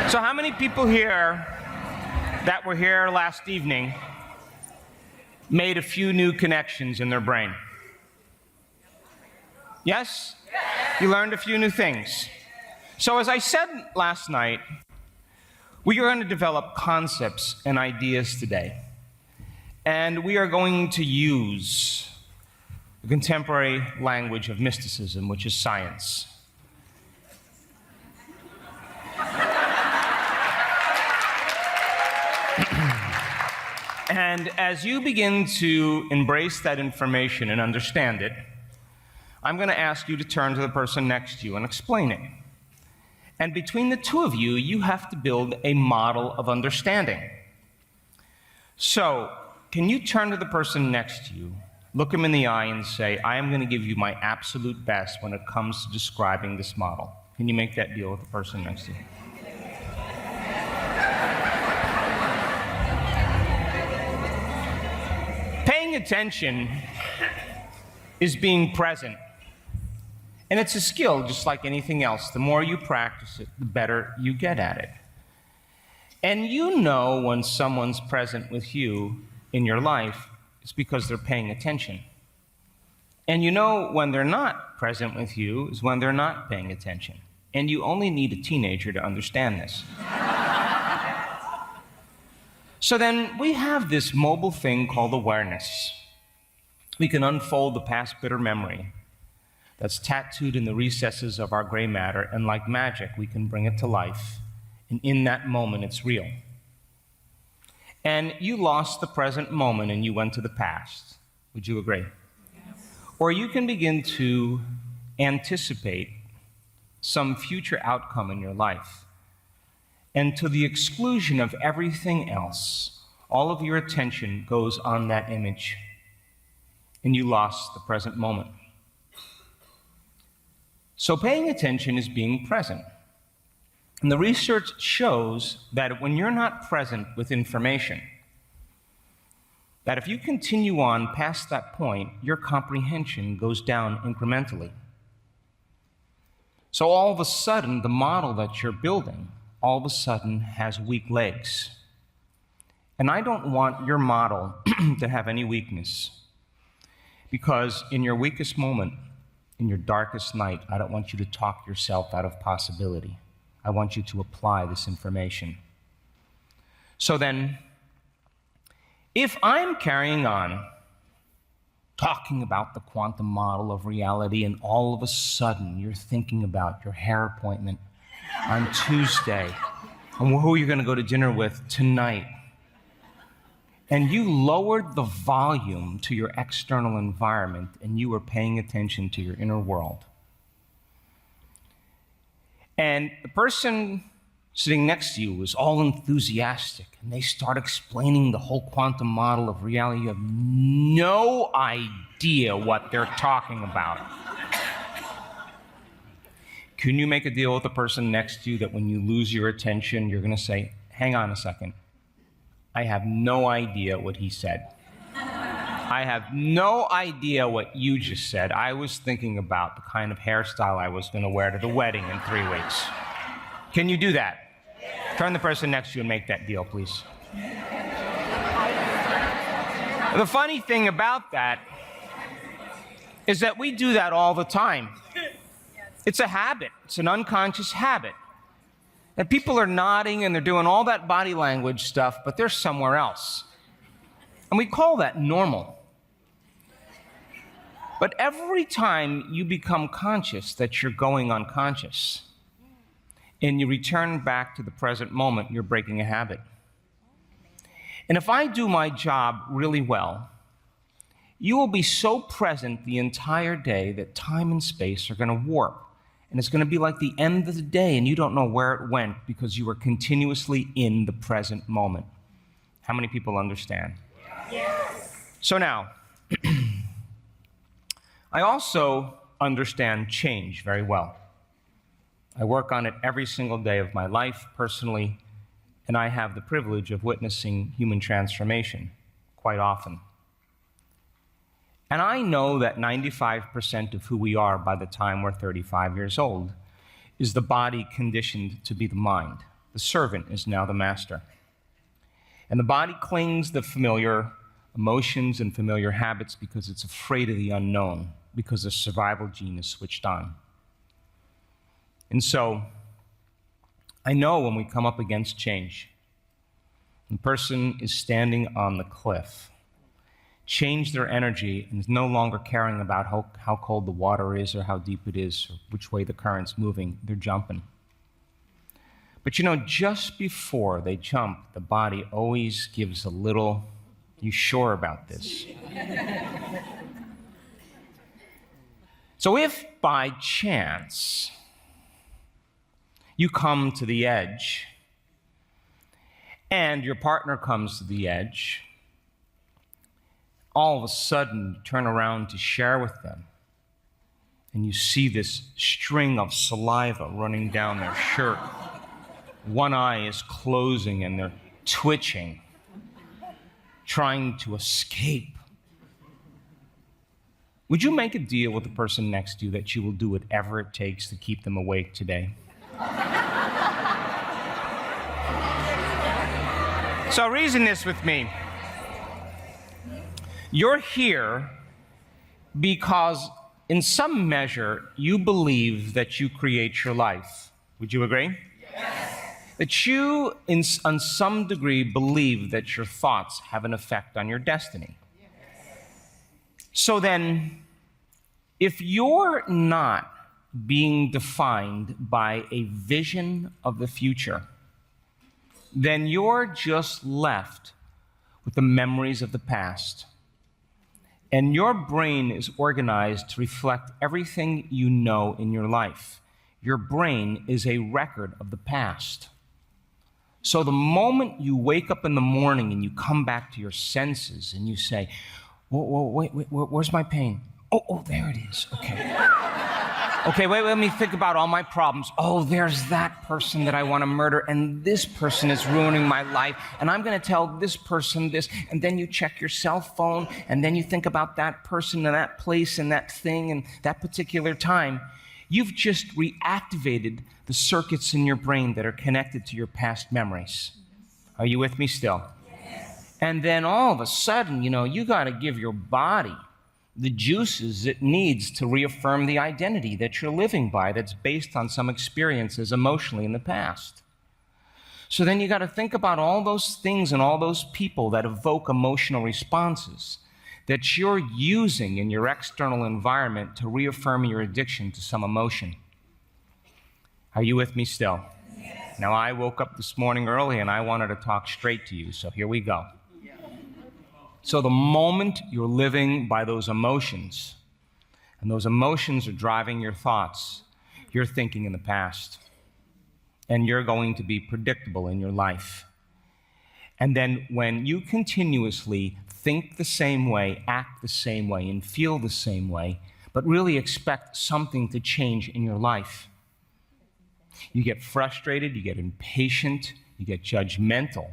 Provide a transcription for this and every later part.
So how many people here that were here last evening made a few new connections in their brain? Yes? You learned a few new things. So as I said last night, we are going to develop concepts and ideas today. And we are going to use the contemporary language of mysticism, which is science. And as you begin to embrace that information and understand it, I'm going to ask you to turn to the person next to you and explain it. And between the two of you, you have to build a model of understanding. So, can you turn to the person next to you, look him in the eye and say, I am going to give you my absolute best when it comes to describing this model. Can you make that deal with the person next to you? Paying attention is being present. And it's a skill just like anything else. The more you practice it, the better you get at it. And you know when someone's present with you in your life, it's because they're paying attention. And you know when they're not present with you is when they're not paying attention. And you only need a teenager to understand this. So then we have this mobile thing called awareness. We can unfold the past bitter memory that's tattooed in the recesses of our gray matter, and like magic, we can bring it to life. And in that moment, it's real. And you lost the present moment and you went to the past. Would you agree? Yes. Or you can begin to anticipate some future outcome in your life. And to the exclusion of everything else, all of your attention goes on that image. And you lost the present moment. So paying attention is being present. And the research shows that when you're not present with information, that if you continue on past that point, your comprehension goes down incrementally. So all of a sudden, the model that you're building, all of a sudden has weak legs. And I don't want your model to have any weakness. Because in your weakest moment, in your darkest night, I don't want you to talk yourself out of possibility. I want you to apply this information. So then, if I'm carrying on talking about the quantum model of reality, and all of a sudden you're thinking about your hair appointment on Tuesday, and who you're going to go to dinner with tonight, and you lowered the volume to your external environment and you were paying attention to your inner world. And the person sitting next to you was all enthusiastic and they start explaining the whole quantum model of reality. You have no idea what they're talking about. Can you make a deal with the person next to you that when you lose your attention, you're going to say, hang on a second. I have no idea what he said. I have no idea what you just said. I was thinking about the kind of hairstyle I was going to wear to the wedding in 3 weeks. Can you do that? Turn the person next to you and make that deal, please. The funny thing about that is that we do that all the time. It's a habit. It's an unconscious habit. And people are nodding and they're doing all that body language stuff, but they're somewhere else. And we call that normal. But every time you become conscious that you're going unconscious, and you return back to the present moment, you're breaking a habit. And if I do my job really well, you will be so present the entire day that time and space are going to warp. And it's going to be like the end of the day, and you don't know where it went because you were continuously in the present moment. How many people understand? Yes. So now, I also understand change very well. I work on it every single day of my life personally, and I have the privilege of witnessing human transformation quite often. And I know that 95% of who we are by the time we're 35 years old is the body conditioned to be the mind. The The servant is now the master. And the body clings to familiar emotions and familiar habits because it's afraid of the unknown, because the survival gene is switched on. And so, I know when we come up against change, the person is standing on the cliff, change their energy and is no longer caring about how cold the water is or how deep it is or which way the current's moving, they're jumping. But you know, just before they jump, the body always gives a little, "You sure about this?" So if by chance you come to the edge and your partner comes to the edge, all of a sudden you turn around to share with them and you see this string of saliva running down their shirt. One eye is closing and they're twitching, trying to escape. Would you make a deal with the person next to you that you will do whatever it takes to keep them awake today? So reason this with me. You're here because in some measure you believe that you create your life. Would you agree? Yes. That you, on some degree, believe that your thoughts have an effect on your destiny. So then, if you're not being defined by a vision of the future, then you're just left with the memories of the past. And your brain is organized to reflect everything you know in your life. Your brain is a record of the past. So the moment you wake up in the morning and you come back to your senses and you say, wait, where's my pain? Oh, there it is, okay. Okay, wait, let me think about all my problems. Oh, there's that person that I want to murder, and this person is ruining my life, and I'm going to tell this person this, and then you check your cell phone, and then you think about that person and that place and that thing and that particular time. You've just reactivated the circuits in your brain that are connected to your past memories. Are you with me still? Yes. And then all of a sudden, you got to give your body the juices it needs to reaffirm the identity that you're living by that's based on some experiences emotionally in the past. So then you got to think about all those things and all those people that evoke emotional responses that you're using in your external environment to reaffirm your addiction to some emotion. Are you with me still? Yes. Now, I woke up this morning early and I wanted to talk straight to you, so here we go. Yeah. So the moment you're living by those emotions, and those emotions are driving your thoughts, you're thinking in the past, and you're going to be predictable in your life. And then when you continuously think the same way, act the same way, and feel the same way, but really expect something to change in your life, you get frustrated, you get impatient, you get judgmental,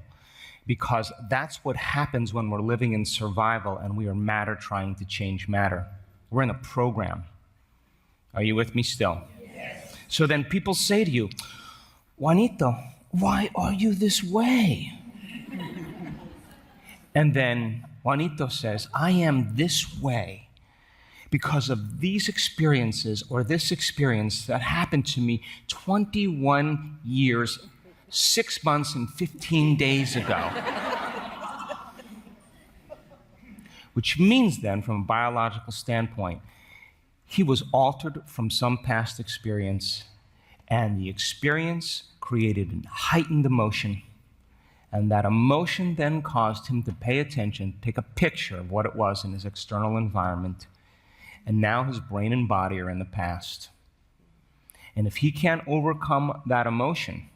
because that's what happens when we're living in survival and we are matter trying to change matter. We're in a program. Are you with me still? Yes. So then people say to you, "Juanito, why are you this way?" And then Juanito says, "I am this way because of these experiences or this experience that happened to me 21 years, 6 months, and 15 days ago." Which means then, from a biological standpoint, he was altered from some past experience, and the experience created a heightened emotion. And that emotion then caused him to pay attention, take a picture of what it was in his external environment. And now his brain and body are in the past. And if he can't overcome that emotion,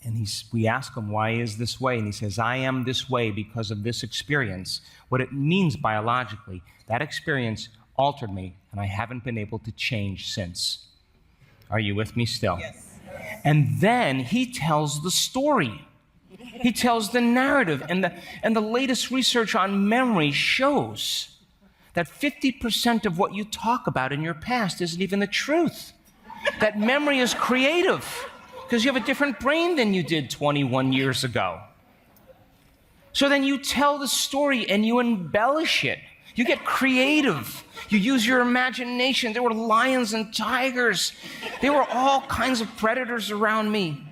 and we ask him, "Why is this way?" And he says, "I am this way because of this experience." What it means biologically, that experience altered me, and I haven't been able to change since. Are you with me still? Yes. And then he tells the story. He tells the narrative, and the latest research on memory shows that 50% of what you talk about in your past isn't even the truth. That memory is creative. because you have a different brain than you did 21 years ago. So then you tell the story and you embellish it. You get creative. You use your imagination. There were lions and tigers. There were all kinds of predators around me.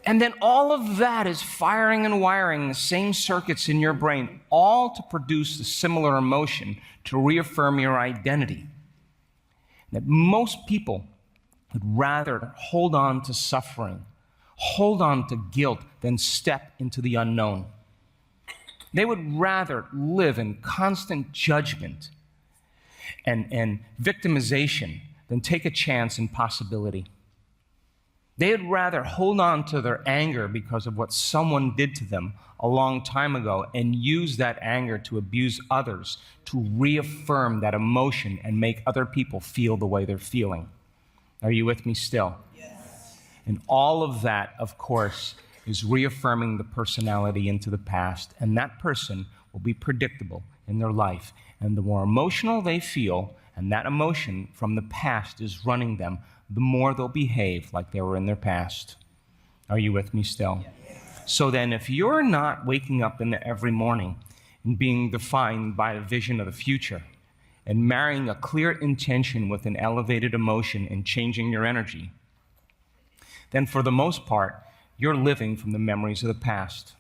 And then all of that is firing and wiring the same circuits in your brain, all to produce a similar emotion to reaffirm your identity. That most people would rather hold on to suffering, hold on to guilt, than step into the unknown. They would rather live in constant judgment and victimization than take a chance in possibility. They'd rather hold on to their anger because of what someone did to them a long time ago and use that anger to abuse others, to reaffirm that emotion and make other people feel the way they're feeling. Are you with me still? Yes. And all of that, of course, is reaffirming the personality into the past, and that person will be predictable in their life. And the more emotional they feel, and that emotion from the past is running them, the more they'll behave like they were in their past. Are you with me still? Yes. So then if you're not waking up every morning and being defined by a vision of the future and marrying a clear intention with an elevated emotion and changing your energy, then for the most part, you're living from the memories of the past,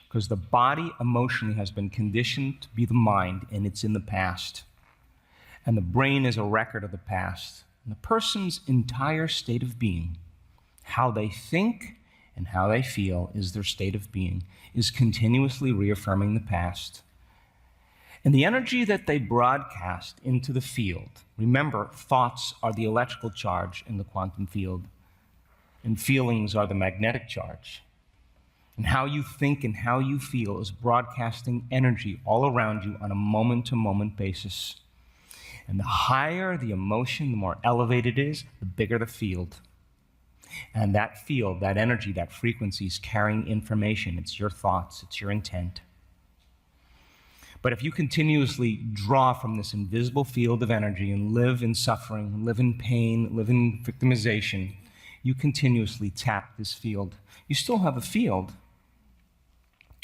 because the body emotionally has been conditioned to be the mind, and it's in the past. And the brain is a record of the past. And the person's entire state of being, how they think and how they feel is their state of being, is continuously reaffirming the past. And the energy that they broadcast into the field, remember, thoughts are the electrical charge in the quantum field, and feelings are the magnetic charge. And how you think and how you feel is broadcasting energy all around you on a moment-to-moment basis. And the higher the emotion, the more elevated it is, the bigger the field. And that field, that energy, that frequency is carrying information. It's your thoughts, it's your intent. But if you continuously draw from this invisible field of energy and live in suffering, live in pain, live in victimization, you continuously tap this field. You still have a field,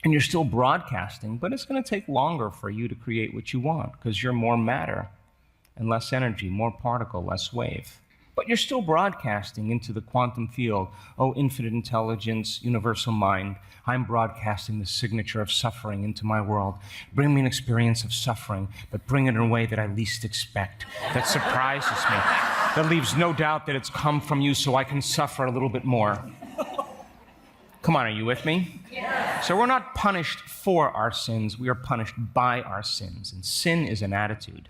and you're still broadcasting, but it's going to take longer for you to create what you want, because you're more matter and less energy, more particle, less wave. But you're still broadcasting into the quantum field. Oh, infinite intelligence, universal mind, I'm broadcasting the signature of suffering into my world. Bring me an experience of suffering, but bring it in a way that I least expect, that surprises me, that leaves no doubt that it's come from you so I can suffer a little bit more. Come on, are you with me? Yes. So we're not punished for our sins, we are punished by our sins. And sin is an attitude.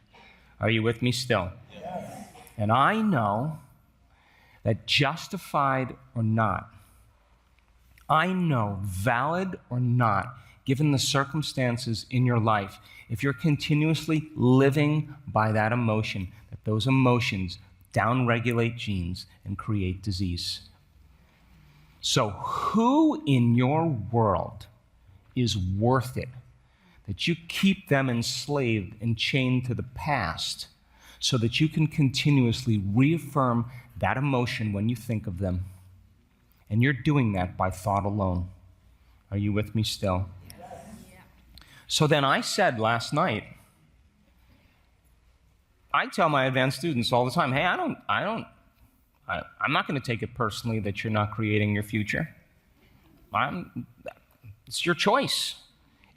Are you with me still? Yes. And I know that justified or not, I know valid or not, given the circumstances in your life, if you're continuously living by that emotion, that those emotions downregulate genes and create disease. So who in your world is worth it that you keep them enslaved and chained to the past so that you can continuously reaffirm that emotion when you think of them? And you're doing that by thought alone. Are you with me still? Yes. So then I said last night, I tell my advanced students all the time, hey, I'm not going to take it personally that you're not creating your future. It's your choice.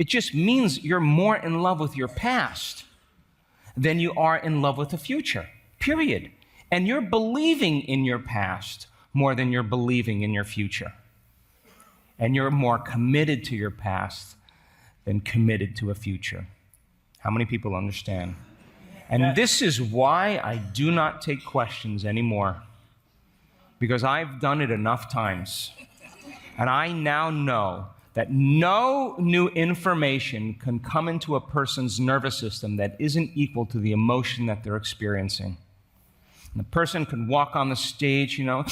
It just means you're more in love with your past than you are in love with the future, period. And you're believing in your past more than you're believing in your future. And you're more committed to your past than committed to a future. How many people understand? And this is why I do not take questions anymore, because I've done it enough times. And I now know that no new information can come into a person's nervous system that isn't equal to the emotion that they're experiencing. And the person can walk on the stage, you know,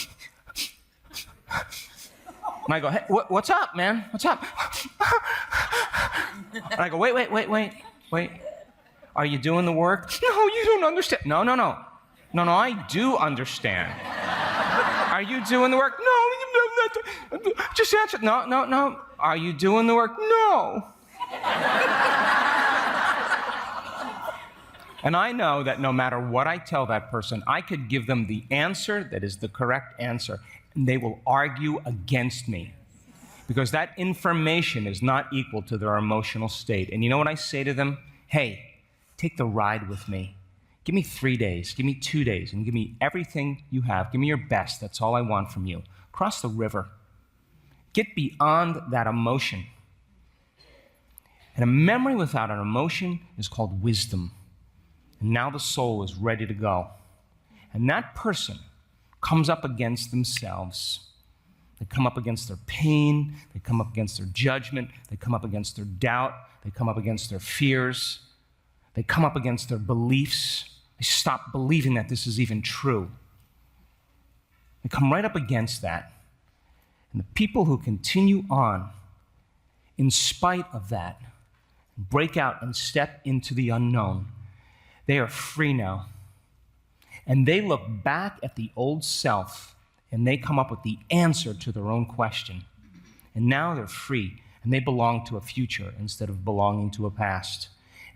and I go, hey, what's up, man? What's up? And I go, wait. Are you doing the work? No, you don't understand. No, I do understand. Are you doing the work? No. Just answer. No. Are you doing the work? No. And I know that no matter what I tell that person, I could give them the answer that is the correct answer, and they will argue against me because that information is not equal to their emotional state. And you know what I say to them? Hey, take the ride with me. Give me 3 days, give me 2 days, and give me everything you have. Give me your best. That's all I want from you. Cross the river. Get beyond that emotion. And a memory without an emotion is called wisdom. And now the soul is ready to go. And that person comes up against themselves. They come up against their pain. They come up against their judgment. They come up against their doubt. They come up against their fears. They come up against their beliefs. They stop believing that this is even true. They come right up against that. And the people who continue on in spite of that, break out and step into the unknown, they are free now. And they look back at the old self and they come up with the answer to their own question. And now they're free and they belong to a future instead of belonging to a past.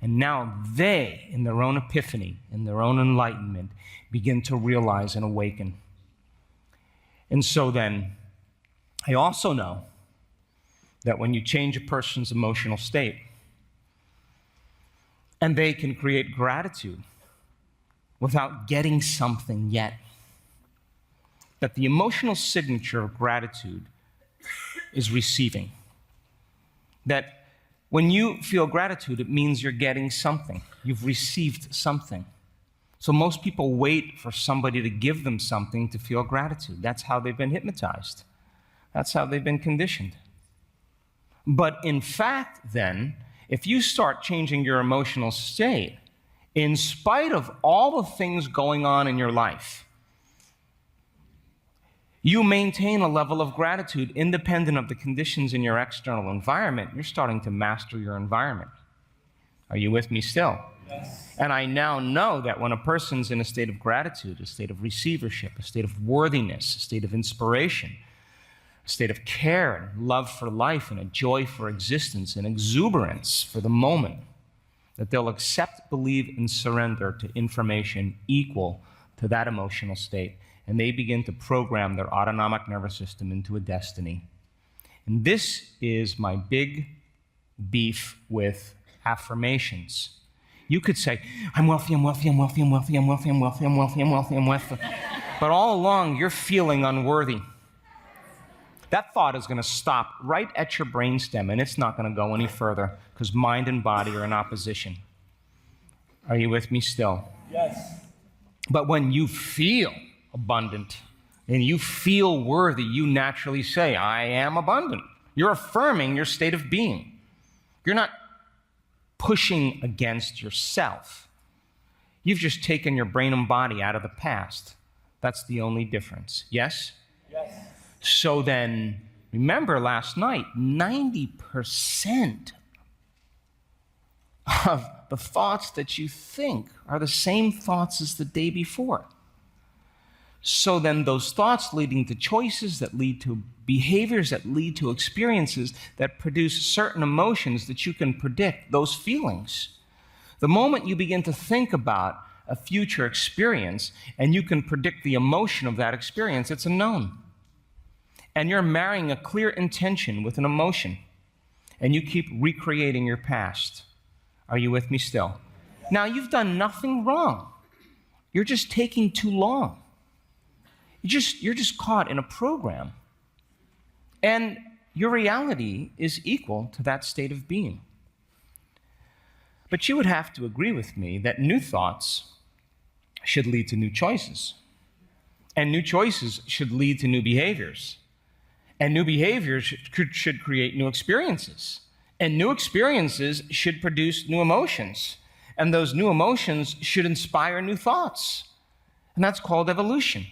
And now they, in their own epiphany, in their own enlightenment, begin to realize and awaken. And so then, I also know that when you change a person's emotional state, and they can create gratitude without getting something yet, that the emotional signature of gratitude is receiving. That when you feel gratitude, it means you're getting something. You've received something. So most people wait for somebody to give them something to feel gratitude. That's how they've been hypnotized. That's how they've been conditioned. But in fact, then, if you start changing your emotional state, in spite of all the things going on in your life, you maintain a level of gratitude independent of the conditions in your external environment. You're starting to master your environment. Are you with me still? Yes. And I now know that when a person's in a state of gratitude, a state of receivership, a state of worthiness, a state of inspiration, a state of care and love for life and a joy for existence and exuberance for the moment, that they'll accept, believe, and surrender to information equal to that emotional state. And they begin to program their autonomic nervous system into a destiny. And this is my big beef with affirmations. You could say, I'm wealthy, I'm wealthy, I'm wealthy, I'm wealthy, I'm wealthy, I'm wealthy, I'm wealthy, I'm wealthy, I'm wealthy. But all along, you're feeling unworthy. That thought is going to stop right at your brainstem, and it's not going to go any further because mind and body are in opposition. Are you with me still? Yes. But when you feel abundant and you feel worthy, you naturally say, I am abundant. You're affirming your state of being. You're not pushing against yourself. You've just taken your brain and body out of the past. That's the only difference. Yes? Yes. So then, remember last night, 90% of the thoughts that you think are the same thoughts as the day before. So then those thoughts leading to choices that lead to behaviors that lead to experiences that produce certain emotions that you can predict, those feelings. The moment you begin to think about a future experience and you can predict the emotion of that experience, it's a known. And you're marrying a clear intention with an emotion, and you keep recreating your past. Are you with me still? Now, you've done nothing wrong. You're just taking too long. You're just caught in a program. And your reality is equal to that state of being. But you would have to agree with me that new thoughts should lead to new choices. And new choices should lead to new behaviors. And new behaviors should create new experiences. And new experiences should produce new emotions. And those new emotions should inspire new thoughts. And that's called evolution.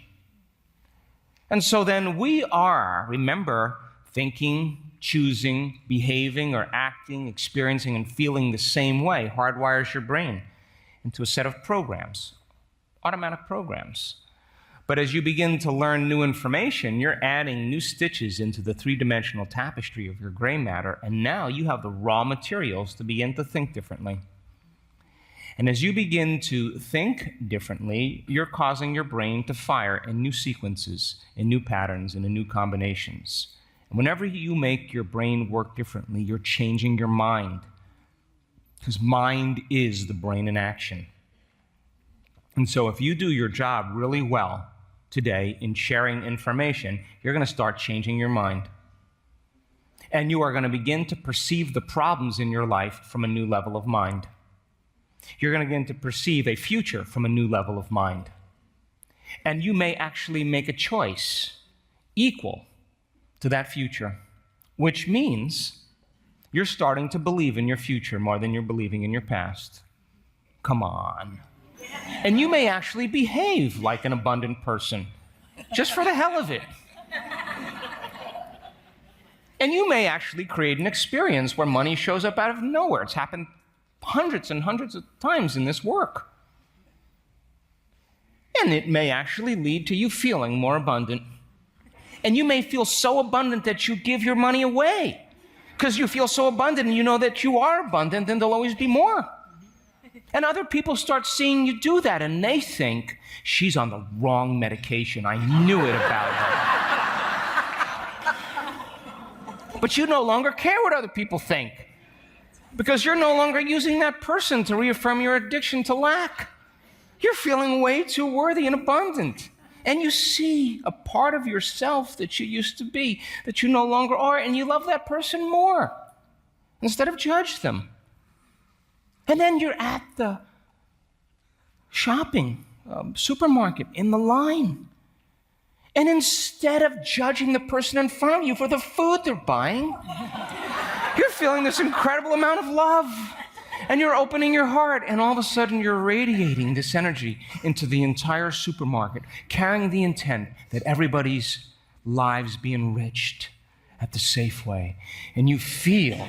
And so then we are, remember, thinking, choosing, behaving, or acting, experiencing, and feeling the same way hardwires your brain into a set of programs, automatic programs. But as you begin to learn new information, you're adding new stitches into the three-dimensional tapestry of your gray matter, and now you have the raw materials to begin to think differently. And as you begin to think differently, you're causing your brain to fire in new sequences, in new patterns, and in new combinations. And whenever you make your brain work differently, you're changing your mind. Because mind is the brain in action. And so if you do your job really well today in sharing information, you're going to start changing your mind. And you are going to begin to perceive the problems in your life from a new level of mind. You're going to begin to perceive a future from a new level of mind. And you may actually make a choice equal to that future, which means you're starting to believe in your future more than you're believing in your past. Come on. And you may actually behave like an abundant person, just for the hell of it. And you may actually create an experience where money shows up out of nowhere. It's happened hundreds and hundreds of times in this work. And it may actually lead to you feeling more abundant. And you may feel so abundant that you give your money away, because you feel so abundant and you know that you are abundant and there'll always be more. And other people start seeing you do that, and they think, she's on the wrong medication. I knew it about her. But you no longer care what other people think, because you're no longer using that person to reaffirm your addiction to lack. You're feeling way too worthy and abundant. And you see a part of yourself that you used to be, that you no longer are, and you love that person more instead of judge them. And then you're at the shopping supermarket in the line. And instead of judging the person in front of you for the food they're buying, you're feeling this incredible amount of love. And you're opening your heart, and all of a sudden you're radiating this energy into the entire supermarket, carrying the intent that everybody's lives be enriched at the Safeway. And you feel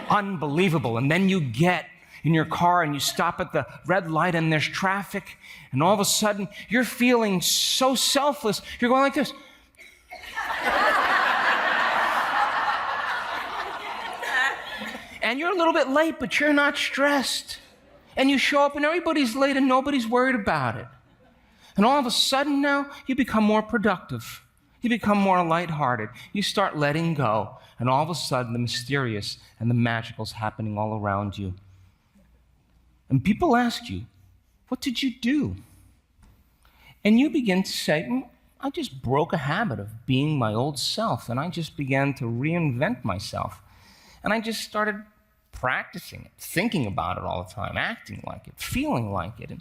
unbelievable. And then you get in your car and you stop at the red light and there's traffic, and all of a sudden you're feeling so selfless. You're going like this. And you're a little bit late, but you're not stressed. And you show up and everybody's late and nobody's worried about it. And all of a sudden now, you become more productive. You become more lighthearted. You start letting go. And all of a sudden, the mysterious and the magical is happening all around you. And people ask you, what did you do? And you begin to say, I just broke a habit of being my old self, and I just began to reinvent myself. And I just started practicing it, thinking about it all the time, acting like it, feeling like it. And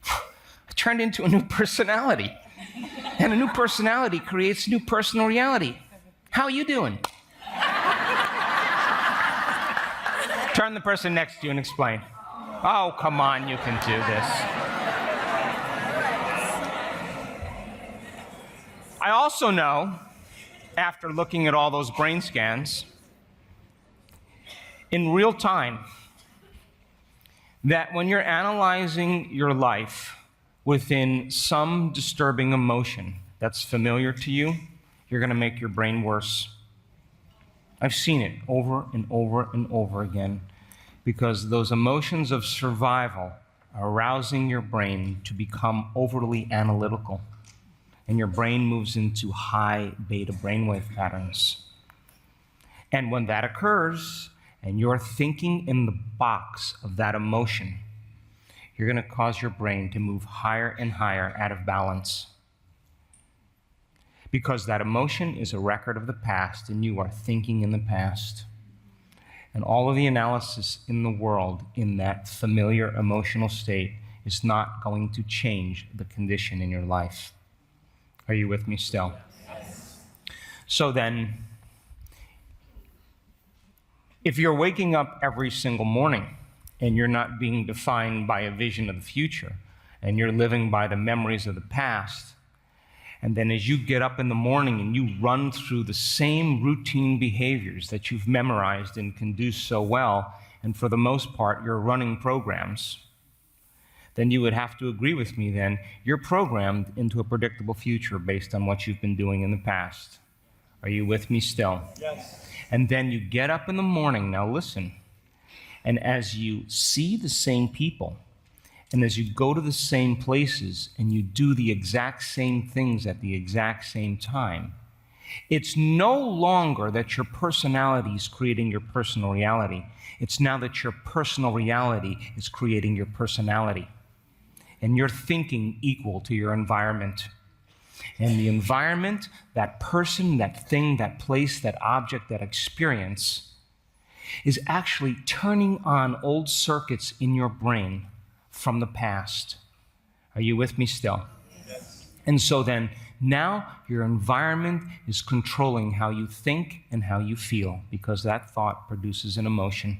I turned into a new personality. And a new personality creates new personal reality. How are you doing? Turn the person next to you and explain. Oh, come on, you can do this. I also know, after looking at all those brain scans, in real time, that when you're analyzing your life within some disturbing emotion that's familiar to you, you're going to make your brain worse. I've seen it over and over and over again, because those emotions of survival are arousing your brain to become overly analytical, and your brain moves into high beta brainwave patterns. And when that occurs, and you're thinking in the box of that emotion, you're going to cause your brain to move higher and higher out of balance. Because that emotion is a record of the past, and you are thinking in the past. And all of the analysis in the world in that familiar emotional state is not going to change the condition in your life. Are you with me still? Yes. So then, if you're waking up every single morning and you're not being defined by a vision of the future, and you're living by the memories of the past, and then as you get up in the morning and you run through the same routine behaviors that you've memorized and can do so well, and for the most part you're running programs, then you would have to agree with me then. You're programmed into a predictable future based on what you've been doing in the past. Are you with me still? Yes. And then you get up in the morning, now listen, and as you see the same people, and as you go to the same places, and you do the exact same things at the exact same time, it's no longer that your personality is creating your personal reality. It's now that your personal reality is creating your personality. And you're thinking equal to your environment. And the environment, that person, that thing, that place, that object, that experience is actually turning on old circuits in your brain from the past. Are you with me still? Yes. And so then, now your environment is controlling how you think and how you feel, because that thought produces an emotion.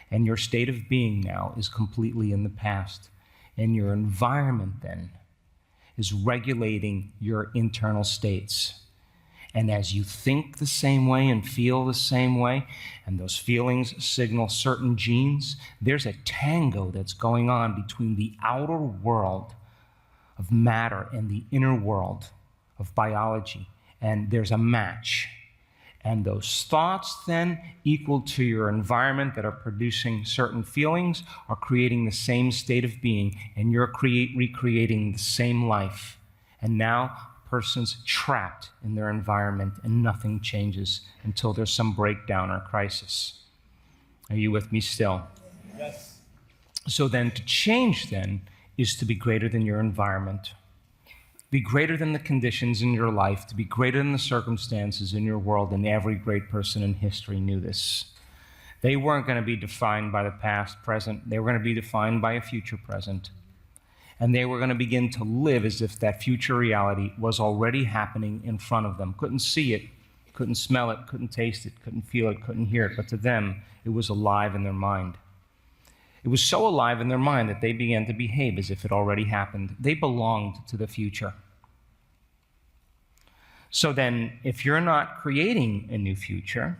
And your state of being now is completely in the past. And your environment then is regulating your internal states. And as you think the same way and feel the same way, and those feelings signal certain genes, there's a tango that's going on between the outer world of matter and the inner world of biology. And there's a match. And those thoughts then, equal to your environment that are producing certain feelings, are creating the same state of being, and you're recreating the same life. And now, a person's trapped in their environment, and nothing changes until there's some breakdown or crisis. Are you with me still? Yes. So then, to change then, is to be greater than your environment. Be greater than the conditions in your life, to be greater than the circumstances in your world, and every great person in history knew this. They weren't going to be defined by the past, present. They were going to be defined by a future present. And they were going to begin to live as if that future reality was already happening in front of them. Couldn't see it, couldn't smell it, couldn't taste it, couldn't feel it, couldn't hear it, but to them, it was alive in their mind. It was so alive in their mind that they began to behave as if it already happened. They belonged to the future. So then, if you're not creating a new future,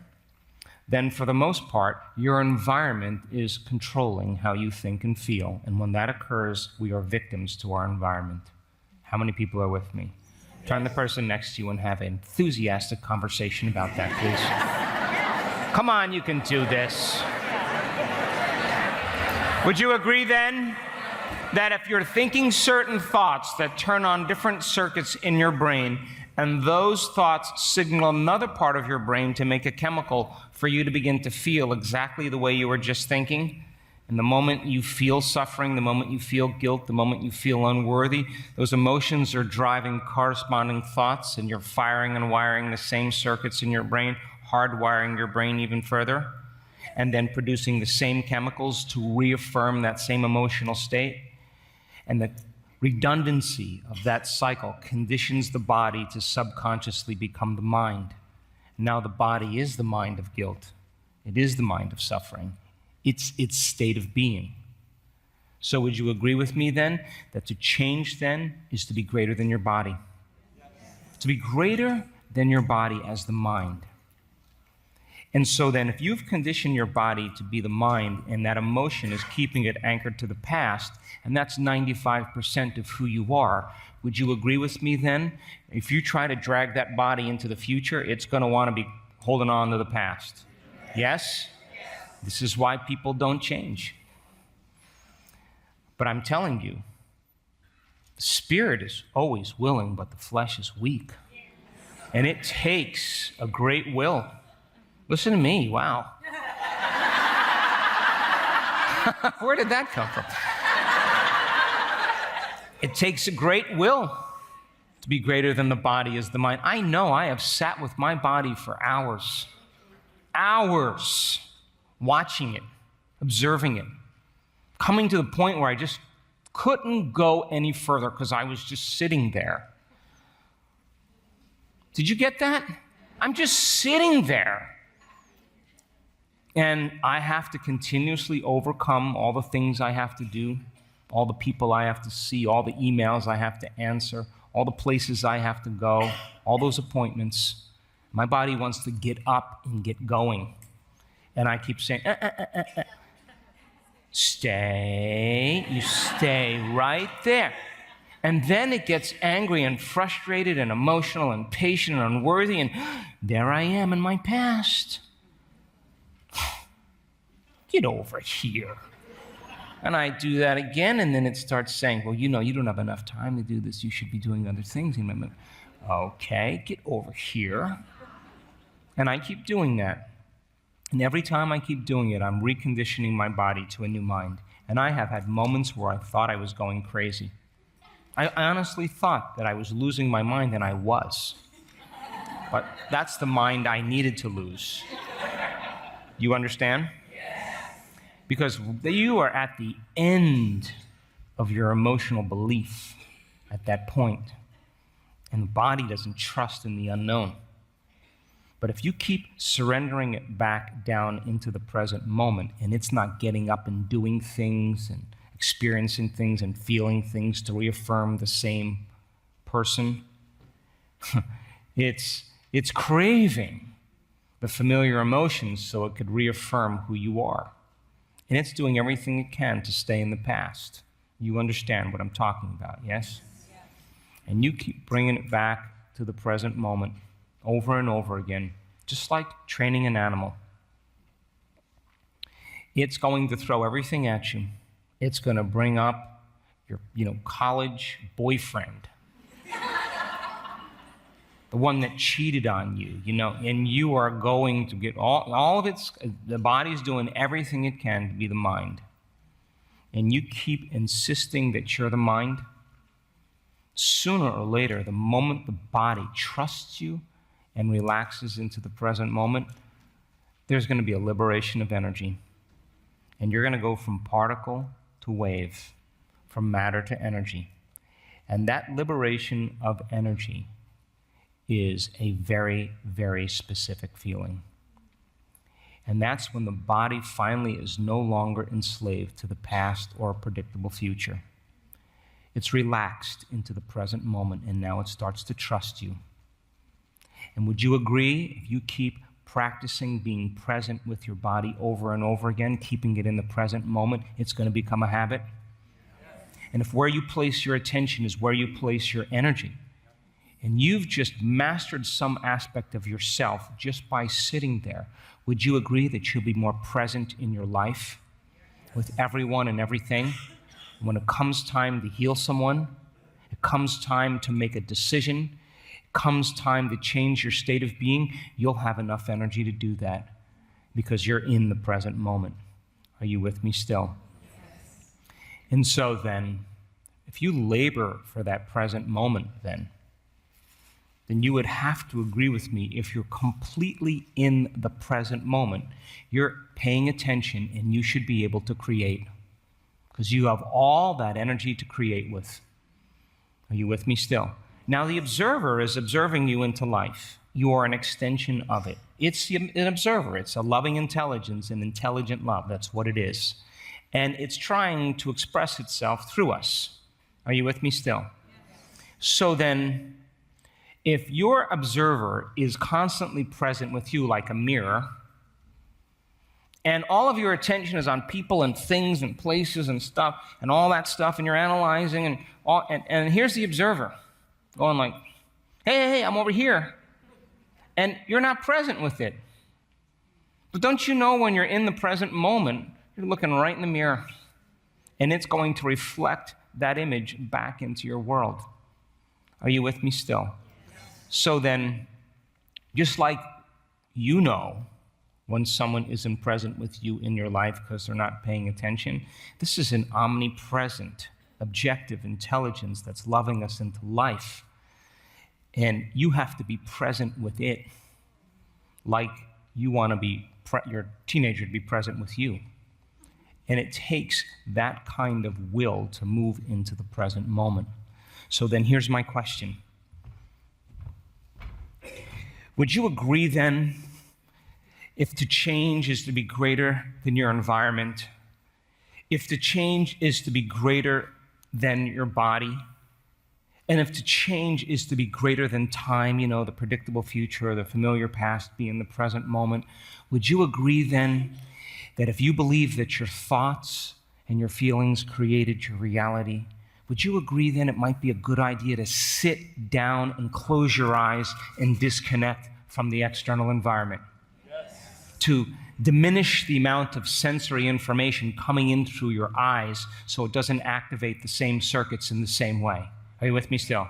then for the most part, your environment is controlling how you think and feel. And when that occurs, we are victims to our environment. How many people are with me? Turn the person next to you and have an enthusiastic conversation about that, please. Come on, you can do this. Would you agree then that if you're thinking certain thoughts that turn on different circuits in your brain, and those thoughts signal another part of your brain to make a chemical for you to begin to feel exactly the way you were just thinking, and the moment you feel suffering, the moment you feel guilt, the moment you feel unworthy, those emotions are driving corresponding thoughts, and you're firing and wiring the same circuits in your brain, hardwiring your brain even further, and then producing the same chemicals to reaffirm that same emotional state. And the redundancy of that cycle conditions the body to subconsciously become the mind. Now the body is the mind of guilt. It is the mind of suffering. It's its state of being. So would you agree with me then that to change then is to be greater than your body? To be greater than your body as the mind. And so then, if you've conditioned your body to be the mind, and that emotion is keeping it anchored to the past, and that's 95% of who you are, would you agree with me then? If you try to drag that body into the future, it's going to want to be holding on to the past. Yes? This is why people don't change. But I'm telling you, the spirit is always willing, but the flesh is weak. And it takes a great will. Listen to me, wow. Where did that come from? It takes a great will to be greater than the body is the mind. I know I have sat with my body for hours, watching it, observing it, coming to the point where I just couldn't go any further because I was just sitting there. Did you get that? I'm just sitting there. And I have to continuously overcome all the things I have to do, all the people I have to see, all the emails I have to answer, all the places I have to go, all those appointments. My body wants to get up and get going. And I keep saying, Stay. You stay right there. And then it gets angry and frustrated and emotional and patient and unworthy, and there I am in my past. Get over here. And I do that again, and then it starts saying, well, you know, you don't have enough time to do this. You should be doing other things. Okay, get over here. And I keep doing that. And every time I keep doing it, I'm reconditioning my body to a new mind. And I have had moments where I thought I was going crazy. I honestly thought that I was losing my mind, and I was. But that's the mind I needed to lose. You understand? Because you are at the end of your emotional belief at that point. And the body doesn't trust in the unknown. But if you keep surrendering it back down into the present moment, and it's not getting up and doing things and experiencing things and feeling things to reaffirm the same person, it's craving the familiar emotions so it could reaffirm who you are. And it's doing everything it can to stay in the past. You understand what I'm talking about, yes? And you keep bringing it back to the present moment over and over again, just like training an animal. It's going to throw everything at you. It's going to bring up your, college boyfriend, the one that cheated on you, and you are going to get all of its, the body's doing everything it can to be the mind. And you keep insisting that you're the mind. Sooner or later, the moment the body trusts you and relaxes into the present moment, there's going to be a liberation of energy. And you're going to go from particle to wave, from matter to energy. And that liberation of energy is a very, very specific feeling. And that's when the body finally is no longer enslaved to the past or a predictable future. It's relaxed into the present moment, and now it starts to trust you. And would you agree, if you keep practicing being present with your body over and over again, keeping it in the present moment, it's going to become a habit? And if where you place your attention is where you place your energy, and you've just mastered some aspect of yourself just by sitting there, would you agree that you'll be more present in your life with everyone and everything? When it comes time to heal someone, it comes time to make a decision, it comes time to change your state of being, you'll have enough energy to do that because you're in the present moment. Are you with me still? Yes. And so then, if you labor for that present moment then you would have to agree with me, if you're completely in the present moment, you're paying attention and you should be able to create. Because you have all that energy to create with. Are you with me still? Now the observer is observing you into life. You are an extension of it. It's an observer. It's a loving intelligence, an intelligent love. That's what it is. And it's trying to express itself through us. Are you with me still? So then, if your observer is constantly present with you like a mirror, and all of your attention is on people and things and places and stuff and all that stuff, and you're analyzing and here's the observer going like, hey, I'm over here. And you're not present with it. But don't you know when you're in the present moment, you're looking right in the mirror, and it's going to reflect that image back into your world. Are you with me still? So then, just like you know when someone isn't present with you in your life because they're not paying attention, this is an omnipresent, objective intelligence that's loving us into life. And you have to be present with it like you want to be your teenager to be present with you. And it takes that kind of will to move into the present moment. So then here's my question. Would you agree then, if to change is to be greater than your environment, if to change is to be greater than your body, and if to change is to be greater than time, the predictable future or the familiar past being the present moment, would you agree then that if you believe that your thoughts and your feelings created your reality, would you agree then it might be a good idea to sit down and close your eyes and disconnect from the external environment? Yes. To diminish the amount of sensory information coming in through your eyes so it doesn't activate the same circuits in the same way. Are you with me still?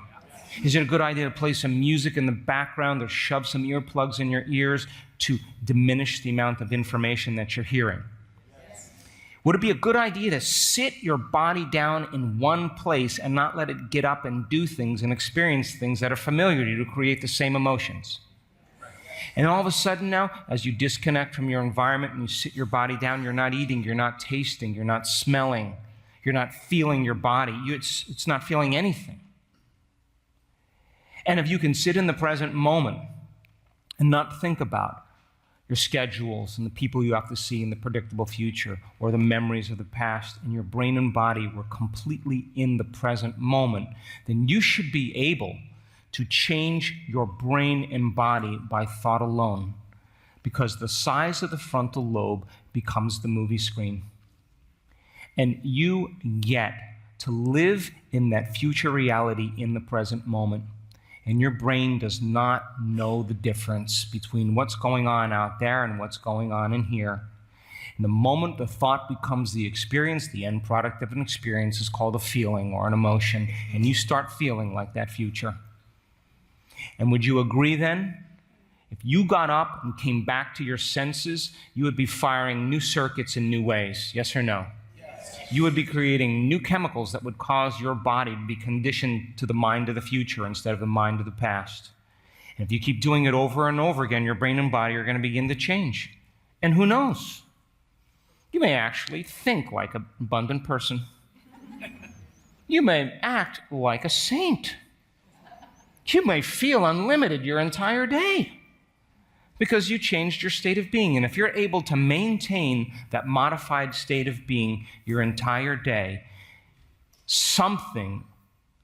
Is it a good idea to play some music in the background or shove some earplugs in your ears to diminish the amount of information that you're hearing? Would it be a good idea to sit your body down in one place and not let it get up and do things and experience things that are familiar to you to create the same emotions? And all of a sudden now, as you disconnect from your environment and you sit your body down, you're not eating, you're not tasting, you're not smelling, you're not feeling your body. It's not feeling anything. And if you can sit in the present moment and not think about your schedules and the people you have to see in the predictable future or the memories of the past, and your brain and body were completely in the present moment, then you should be able to change your brain and body by thought alone, because the size of the frontal lobe becomes the movie screen. And you get to live in that future reality in the present moment. And your brain does not know the difference between what's going on out there and what's going on in here. And the moment the thought becomes the experience, the end product of an experience is called a feeling or an emotion, and you start feeling like that future. And would you agree then? If you got up and came back to your senses, you would be firing new circuits in new ways. Yes or no? You would be creating new chemicals that would cause your body to be conditioned to the mind of the future instead of the mind of the past. And if you keep doing it over and over again, your brain and body are going to begin to change. And who knows? You may actually think like an abundant person. You may act like a saint. You may feel unlimited your entire day, because you changed your state of being. And if you're able to maintain that modified state of being your entire day, something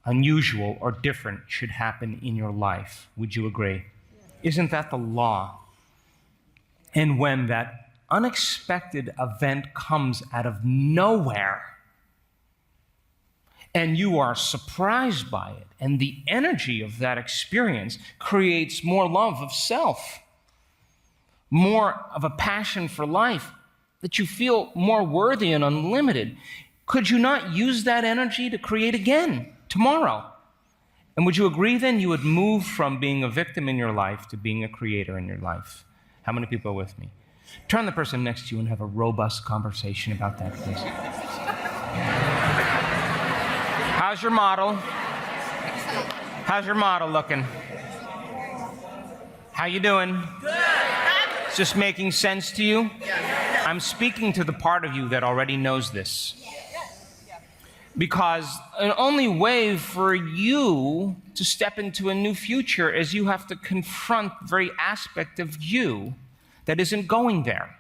unusual or different should happen in your life. Would you agree? Isn't that the law? And when that unexpected event comes out of nowhere, and you are surprised by it, and the energy of that experience creates more love of self, more of a passion for life, that you feel more worthy and unlimited, could you not use that energy to create again tomorrow? And would you agree then you would move from being a victim in your life to being a creator in your life? How many people are with me? Turn the person next to you and have a robust conversation about that, please. How's your model? How's your model looking? How you doing? Good. Is this making sense to you? I'm speaking to the part of you that already knows this. Because the only way for you to step into a new future is you have to confront the very aspect of you that isn't going there.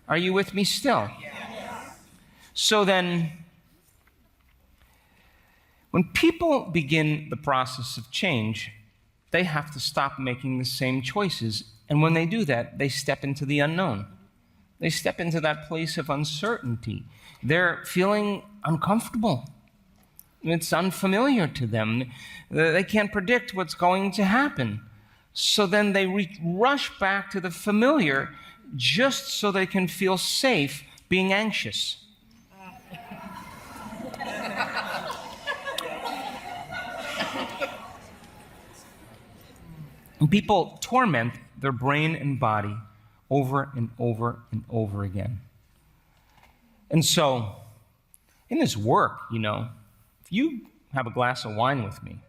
Are you with me still? So then, when people begin the process of change, they have to stop making the same choices. And when they do that, they step into the unknown. They step into that place of uncertainty. They're feeling uncomfortable. It's unfamiliar to them. They can't predict what's going to happen. So then they rush back to the familiar just so they can feel safe being anxious. And people torment their brain and body over and over and over again. And so, in this work, if you have a glass of wine with me,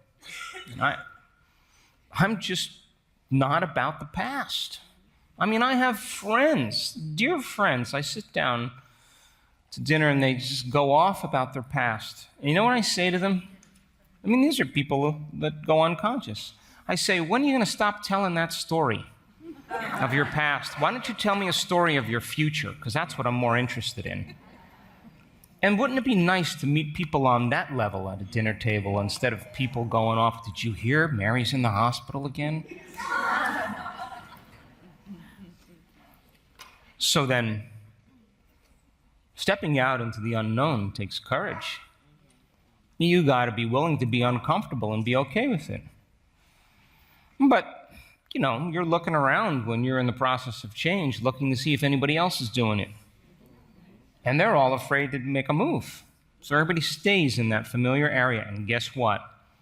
I'm just not about the past. I mean, I have friends, dear friends. I sit down to dinner and they just go off about their past. And you know what I say to them? I mean, these are people that go unconscious. I say, when are you going to stop telling that story of your past? Why don't you tell me a story of your future? Because that's what I'm more interested in. And wouldn't it be nice to meet people on that level at a dinner table instead of people going off, did you hear Mary's in the hospital again? So then, Stepping out into the unknown takes courage. You got to be willing to be uncomfortable and be okay with it. But, you're looking around when you're in the process of change, looking to see if anybody else is doing it. And they're all afraid to make a move. So everybody stays in that familiar area. And guess what?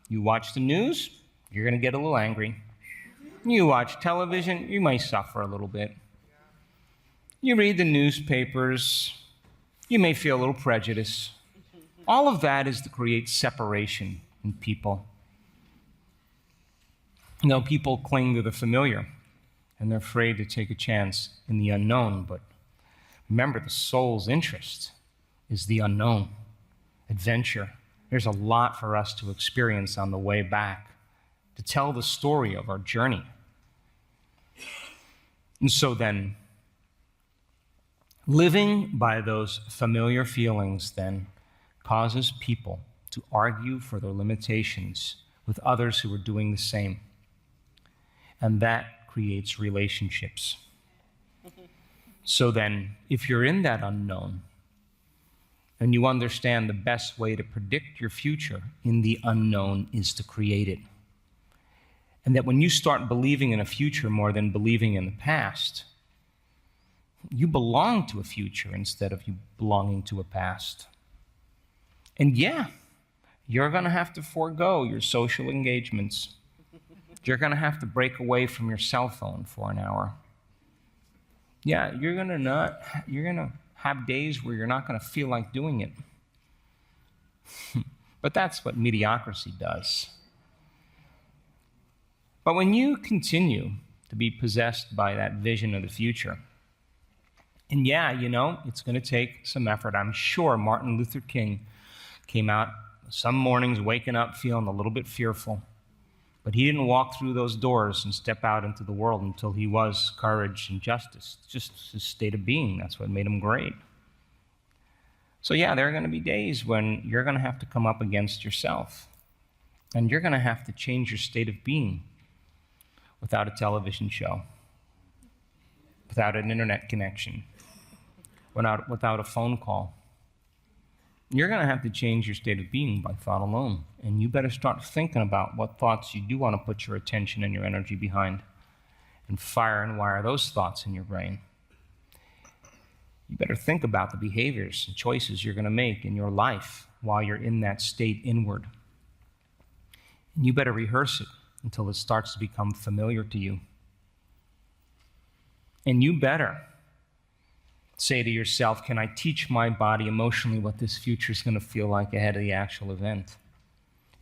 You watch the news, you're going to get a little angry. You watch television, you may suffer a little bit. You read the newspapers, you may feel a little prejudice. All of that is to create separation in people. People cling to the familiar, and they're afraid to take a chance in the unknown. But remember, the soul's interest is the unknown, adventure. There's a lot for us to experience on the way back, to tell the story of our journey. And so then, living by those familiar feelings then causes people to argue for their limitations with others who are doing the same. And that creates relationships. So then, if you're in that unknown, and you understand the best way to predict your future in the unknown is to create it. And that when you start believing in a future more than believing in the past, you belong to a future instead of you belonging to a past. And yeah, you're going to have to forego your social engagements. You're going to have to break away from your cell phone for an hour. Yeah, you're going to have days where you're not going to feel like doing it. But that's what mediocrity does. But when you continue to be possessed by that vision of the future, and yeah, it's going to take some effort. I'm sure Martin Luther King came out some mornings waking up feeling a little bit fearful. But he didn't walk through those doors and step out into the world until he was courage and justice. Just his state of being. That's what made him great. So yeah, there are going to be days when you're going to have to come up against yourself. And you're going to have to change your state of being without a television show, without an internet connection, without a phone call. You're going to have to change your state of being by thought alone. And you better start thinking about what thoughts you do want to put your attention and your energy behind, and fire and wire those thoughts in your brain. You better think about the behaviors and choices you're going to make in your life while you're in that state inward. And you better rehearse it until it starts to become familiar to you. And you better say to yourself, can I teach my body emotionally what this future is going to feel like ahead of the actual event?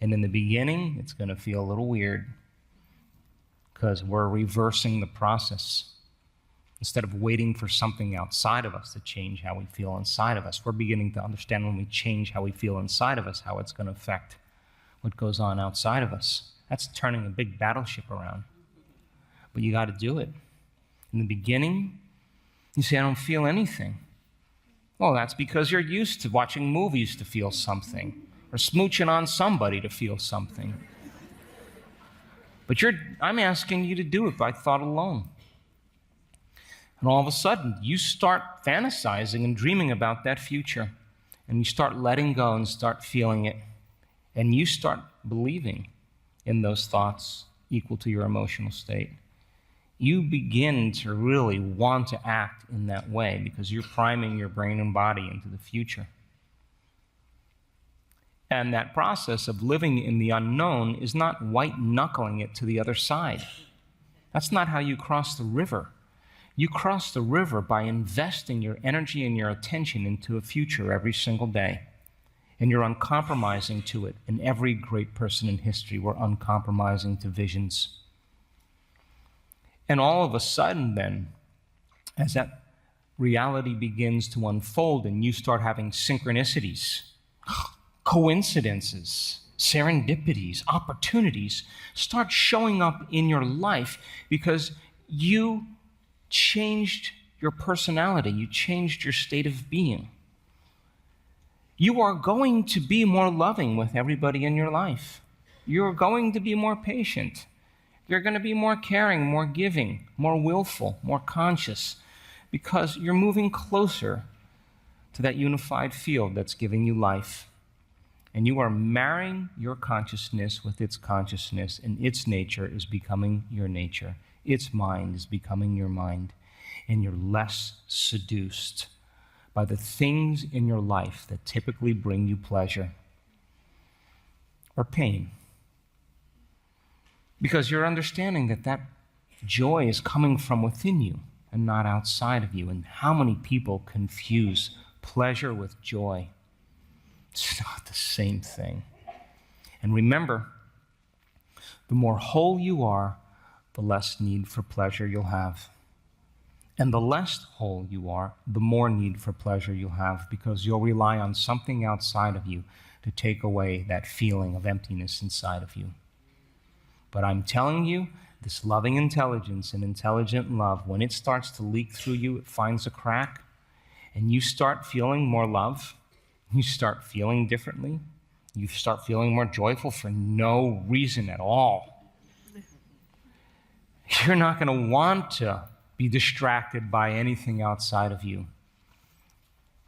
And in the beginning, it's going to feel a little weird because we're reversing the process. Instead of waiting for something outside of us to change how we feel inside of us, we're beginning to understand when we change how we feel inside of us, how it's going to affect what goes on outside of us. That's turning a big battleship around. But you got to do it. In the beginning, you say, I don't feel anything. Well, that's because you're used to watching movies to feel something, or smooching on somebody to feel something. But I'm asking you to do it by thought alone. And all of a sudden, you start fantasizing and dreaming about that future. And you start letting go and start feeling it. And you start believing in those thoughts equal to your emotional state. You begin to really want to act in that way because you're priming your brain and body into the future. And that process of living in the unknown is not white-knuckling it to the other side. That's not how you cross the river. You cross the river by investing your energy and your attention into a future every single day. And you're uncompromising to it. And every great person in history were uncompromising to visions. And all of a sudden then, as that reality begins to unfold and you start having synchronicities, coincidences, serendipities, opportunities start showing up in your life because you changed your personality, you changed your state of being. You are going to be more loving with everybody in your life. You're going to be more patient. You're going to be more caring, more giving, more willful, more conscious, because you're moving closer to that unified field that's giving you life. And you are marrying your consciousness with its consciousness, and its nature is becoming your nature. Its mind is becoming your mind. And you're less seduced by the things in your life that typically bring you pleasure or pain. Because you're understanding that that joy is coming from within you and not outside of you. And how many people confuse pleasure with joy? It's not the same thing. And remember, the more whole you are, the less need for pleasure you'll have. And the less whole you are, the more need for pleasure you'll have, because you'll rely on something outside of you to take away that feeling of emptiness inside of you. But I'm telling you, this loving intelligence and intelligent love, when it starts to leak through you, it finds a crack, and you start feeling more love, you start feeling differently, you start feeling more joyful for no reason at all. You're not going to want to be distracted by anything outside of you.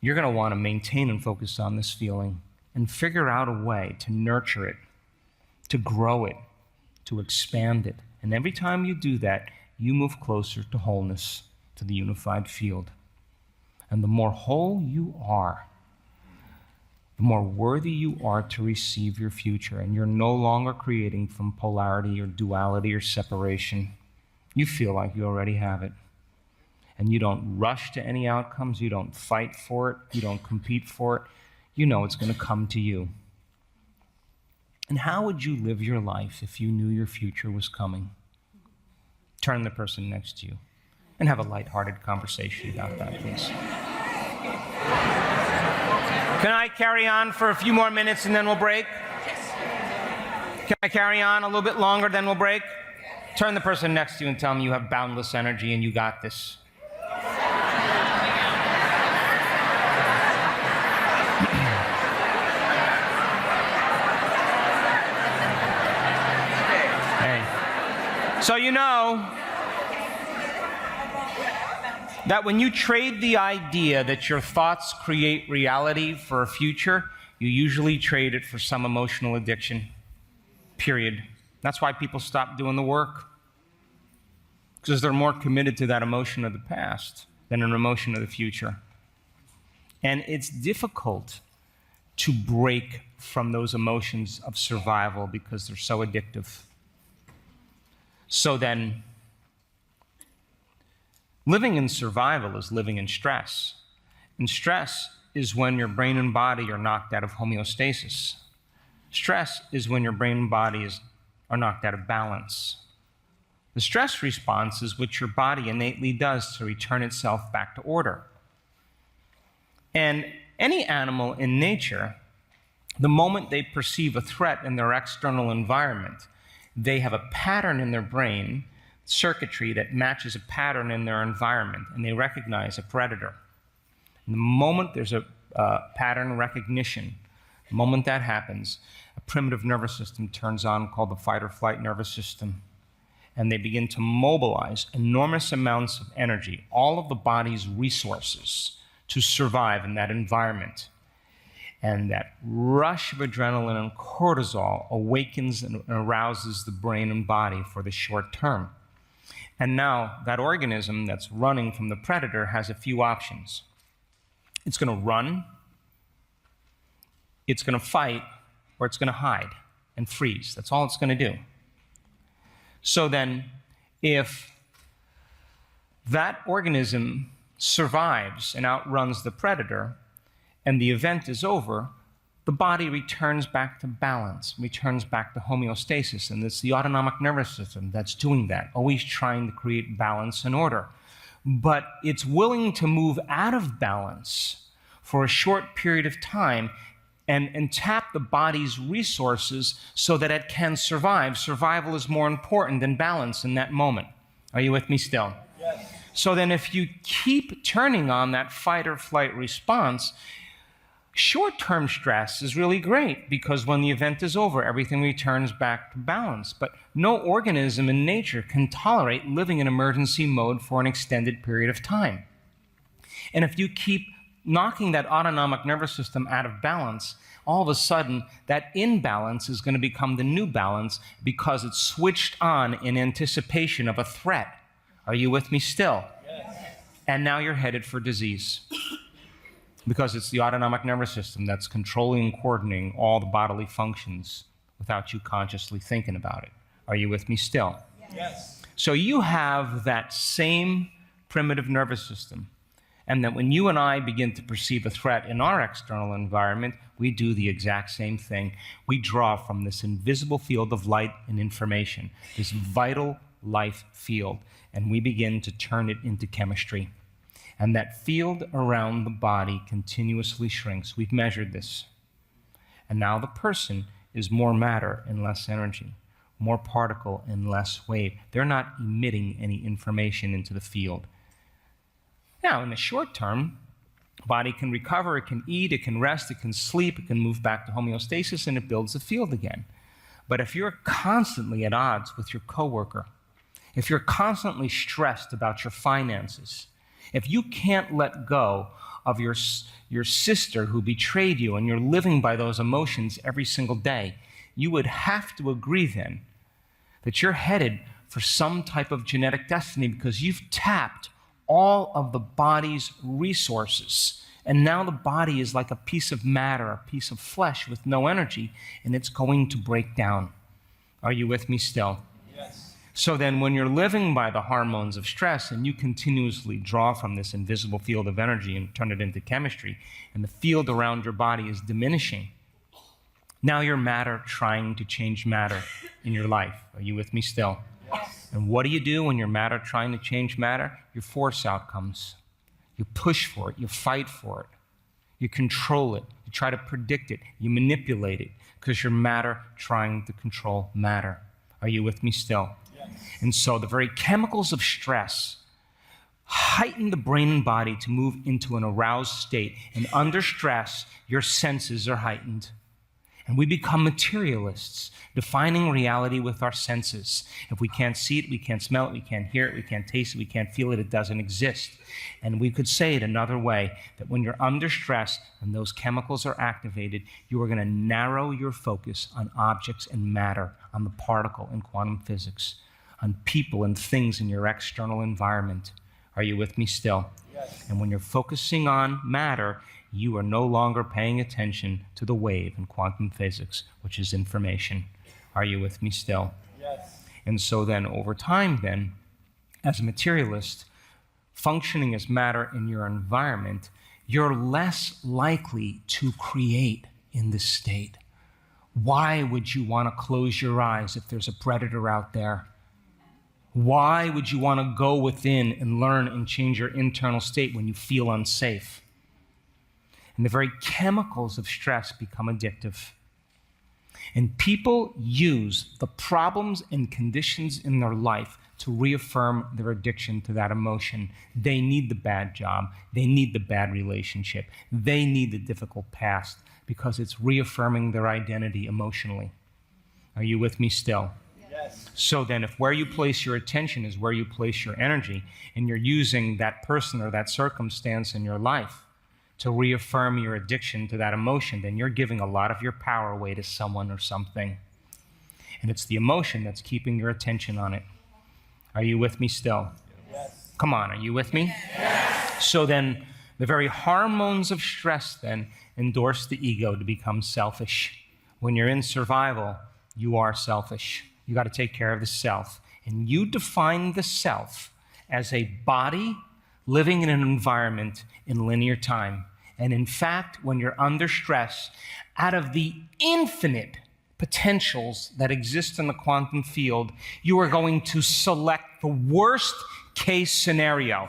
You're going to want to maintain and focus on this feeling and figure out a way to nurture it, to grow it, to expand it. And every time you do that, you move closer to wholeness, to the unified field. And the more whole you are, the more worthy you are to receive your future. And you're no longer creating from polarity or duality or separation. You feel like you already have it. And you don't rush to any outcomes. You don't fight for it. You don't compete for it. You know it's going to come to you. And how would you live your life if you knew your future was coming? Turn to the person next to you and have a lighthearted conversation about that, please. Can I carry on for a few more minutes and then we'll break? Can I carry on a little bit longer, then we'll break? Turn the person next to you and tell them you have boundless energy and you got this. So you know that when you trade the idea that your thoughts create reality for a future, you usually trade it for some emotional addiction, period. That's why people stop doing the work, because they're more committed to that emotion of the past than an emotion of the future. And it's difficult to break from those emotions of survival because they're so addictive. So then, living in survival is living in stress. And stress is when your brain and body are knocked out of homeostasis. Stress is when your brain and body are knocked out of balance. The stress response is what your body innately does to return itself back to order. And any animal in nature, the moment they perceive a threat in their external environment, they have a pattern in their brain, circuitry that matches a pattern in their environment, and they recognize a predator. And the moment there's a pattern recognition, the moment that happens, a primitive nervous system turns on called the fight or flight nervous system, and they begin to mobilize enormous amounts of energy, all of the body's resources, to survive in that environment. And that rush of adrenaline and cortisol awakens and arouses the brain and body for the short term. And now that organism that's running from the predator has a few options. It's going to run, it's going to fight, or it's going to hide and freeze. That's all it's going to do. So then, if that organism survives and outruns the predator, and the event is over, the body returns back to balance, returns back to homeostasis, and it's the autonomic nervous system that's doing that, always trying to create balance and order. But it's willing to move out of balance for a short period of time and tap the body's resources so that it can survive. Survival is more important than balance in that moment. Are you with me still? Yes. So then if you keep turning on that fight or flight response, short-term stress is really great because when the event is over, everything returns back to balance. But no organism in nature can tolerate living in emergency mode for an extended period of time. And if you keep knocking that autonomic nervous system out of balance, all of a sudden that imbalance is going to become the new balance because it's switched on in anticipation of a threat. Are you with me still? Yes. And now you're headed for disease because it's the autonomic nervous system that's controlling and coordinating all the bodily functions without you consciously thinking about it. Are you with me still? Yes. So you have that same primitive nervous system, and that when you and I begin to perceive a threat in our external environment, we do the exact same thing. We draw from this invisible field of light and information, this vital life field, and we begin to turn it into chemistry. And that field around the body continuously shrinks. We've measured this. And now the person is more matter and less energy, more particle and less wave. They're not emitting any information into the field. Now, in the short term, body can recover, it can eat, it can rest, it can sleep, it can move back to homeostasis, and it builds the field again. But if you're constantly at odds with your coworker, if you're constantly stressed about your finances, if you can't let go of your sister who betrayed you and you're living by those emotions every single day, you would have to agree then that you're headed for some type of genetic destiny because you've tapped all of the body's resources. And now the body is like a piece of matter, a piece of flesh with no energy, and it's going to break down. Are you with me still? Yes. So then when you're living by the hormones of stress and you continuously draw from this invisible field of energy and turn it into chemistry, and the field around your body is diminishing, now you're matter trying to change matter in your life. Are you with me still? Yes. And what do you do when you're matter trying to change matter? You force outcomes. You push for it. You fight for it. You control it. You try to predict it. You manipulate it because you're matter trying to control matter. Are you with me still? Yes. And so the very chemicals of stress heighten the brain and body to move into an aroused state. And under stress, your senses are heightened. And we become materialists, defining reality with our senses. If we can't see it, we can't smell it, we can't hear it, we can't taste it, we can't feel it, it doesn't exist. And we could say it another way, that when you're under stress and those chemicals are activated, you are going to narrow your focus on objects and matter, on the particle in quantum physics, on people and things in your external environment. Are you with me still? Yes. And when you're focusing on matter, you are no longer paying attention to the wave in quantum physics, which is information. Are you with me still? Yes. And so then over time then, as a materialist, functioning as matter in your environment, you're less likely to create in this state. Why would you want to close your eyes if there's a predator out there? Why would you want to go within and learn and change your internal state when you feel unsafe? And the very chemicals of stress become addictive. And people use the problems and conditions in their life to reaffirm their addiction to that emotion. They need the bad job. They need the bad relationship. They need the difficult past because it's reaffirming their identity emotionally. Are you with me still? Yes. So then if where you place your attention is where you place your energy, and you're using that person or that circumstance in your life to reaffirm your addiction to that emotion, then you're giving a lot of your power away to someone or something. And it's the emotion that's keeping your attention on it. Are you with me still? Yes. Come on, are you with me? Yes. So then the very hormones of stress then endorse the ego to become selfish. When you're in survival, you are selfish. You got to take care of the self. And you define the self as a body living in an environment in linear time. And in fact, when you're under stress, out of the infinite potentials that exist in the quantum field, you are going to select the worst case scenario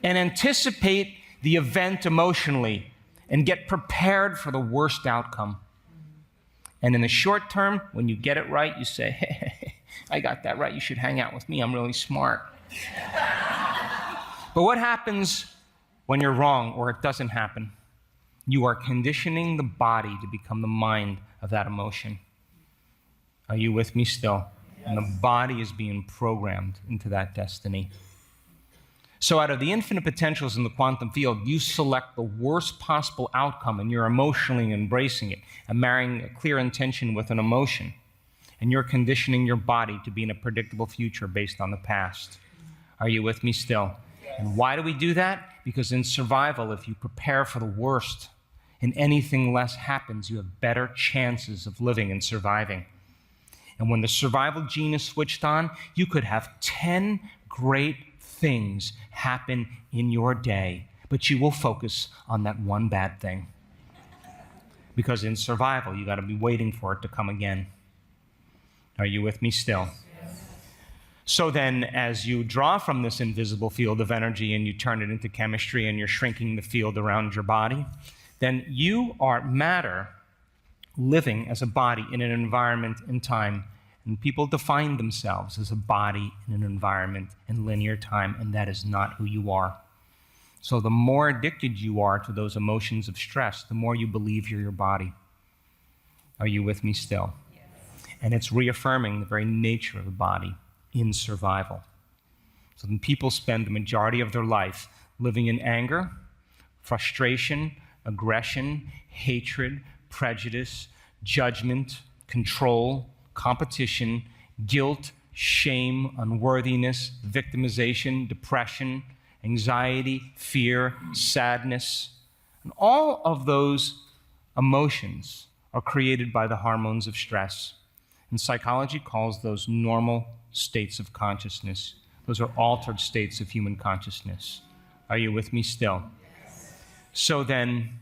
and anticipate the event emotionally and get prepared for the worst outcome. And in the short term, when you get it right, you say, hey, I got that right. You should hang out with me. I'm really smart. But what happens when you're wrong or it doesn't happen? You are conditioning the body to become the mind of that emotion. Are you with me still? Yes. And the body is being programmed into that destiny. So out of the infinite potentials in the quantum field, you select the worst possible outcome, and you're emotionally embracing it and marrying a clear intention with an emotion. And you're conditioning your body to be in a predictable future based on the past. Are you with me still? Yes. And why do we do that? Because in survival, if you prepare for the worst and anything less happens, you have better chances of living and surviving. And when the survival gene is switched on, you could have 10 great things happen in your day, but you will focus on that one bad thing. Because in survival, you got to be waiting for it to come again. Are you with me still? Yes. So then, as you draw from this invisible field of energy and you turn it into chemistry and you're shrinking the field around your body, then you are matter living as a body in an environment in time. And people define themselves as a body in an environment in linear time, and that is not who you are. So the more addicted you are to those emotions of stress, the more you believe you're your body. Are you with me still? Yes. And it's reaffirming the very nature of the body in survival. So then people spend the majority of their life living in anger, frustration, aggression, hatred, prejudice, judgment, control, competition, guilt, shame, unworthiness, victimization, depression, anxiety, fear, sadness. And all of those emotions are created by the hormones of stress. And psychology calls those normal states of consciousness. Those are altered states of human consciousness. Are you with me still? Yes. So then,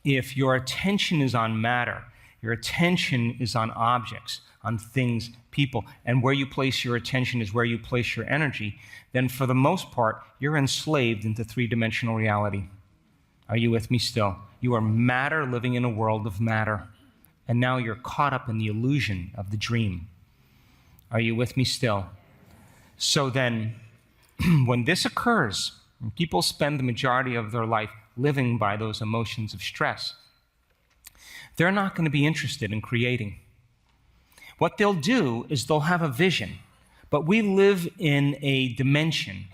if your attention is on matter, your attention is on objects, on things, people, and where you place your attention is where you place your energy, then for the most part, you're enslaved into three-dimensional reality. Are you with me still? You are matter living in a world of matter, and now you're caught up in the illusion of the dream. Are you with me still? So then, when this occurs, and people spend the majority of their life living by those emotions of stress, they're not going to be interested in creating. What they'll do is they'll have a vision, but we live in a dimension,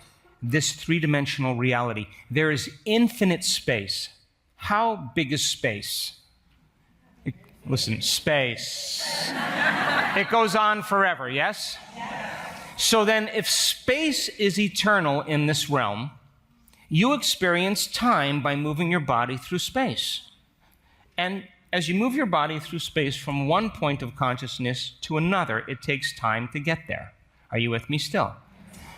this three-dimensional reality. There is infinite space. How big is space? Listen, space. It goes on forever, yes? So then, if space is eternal in this realm, you experience time by moving your body through space. And as you move your body through space from one point of consciousness to another, it takes time to get there. Are you with me still?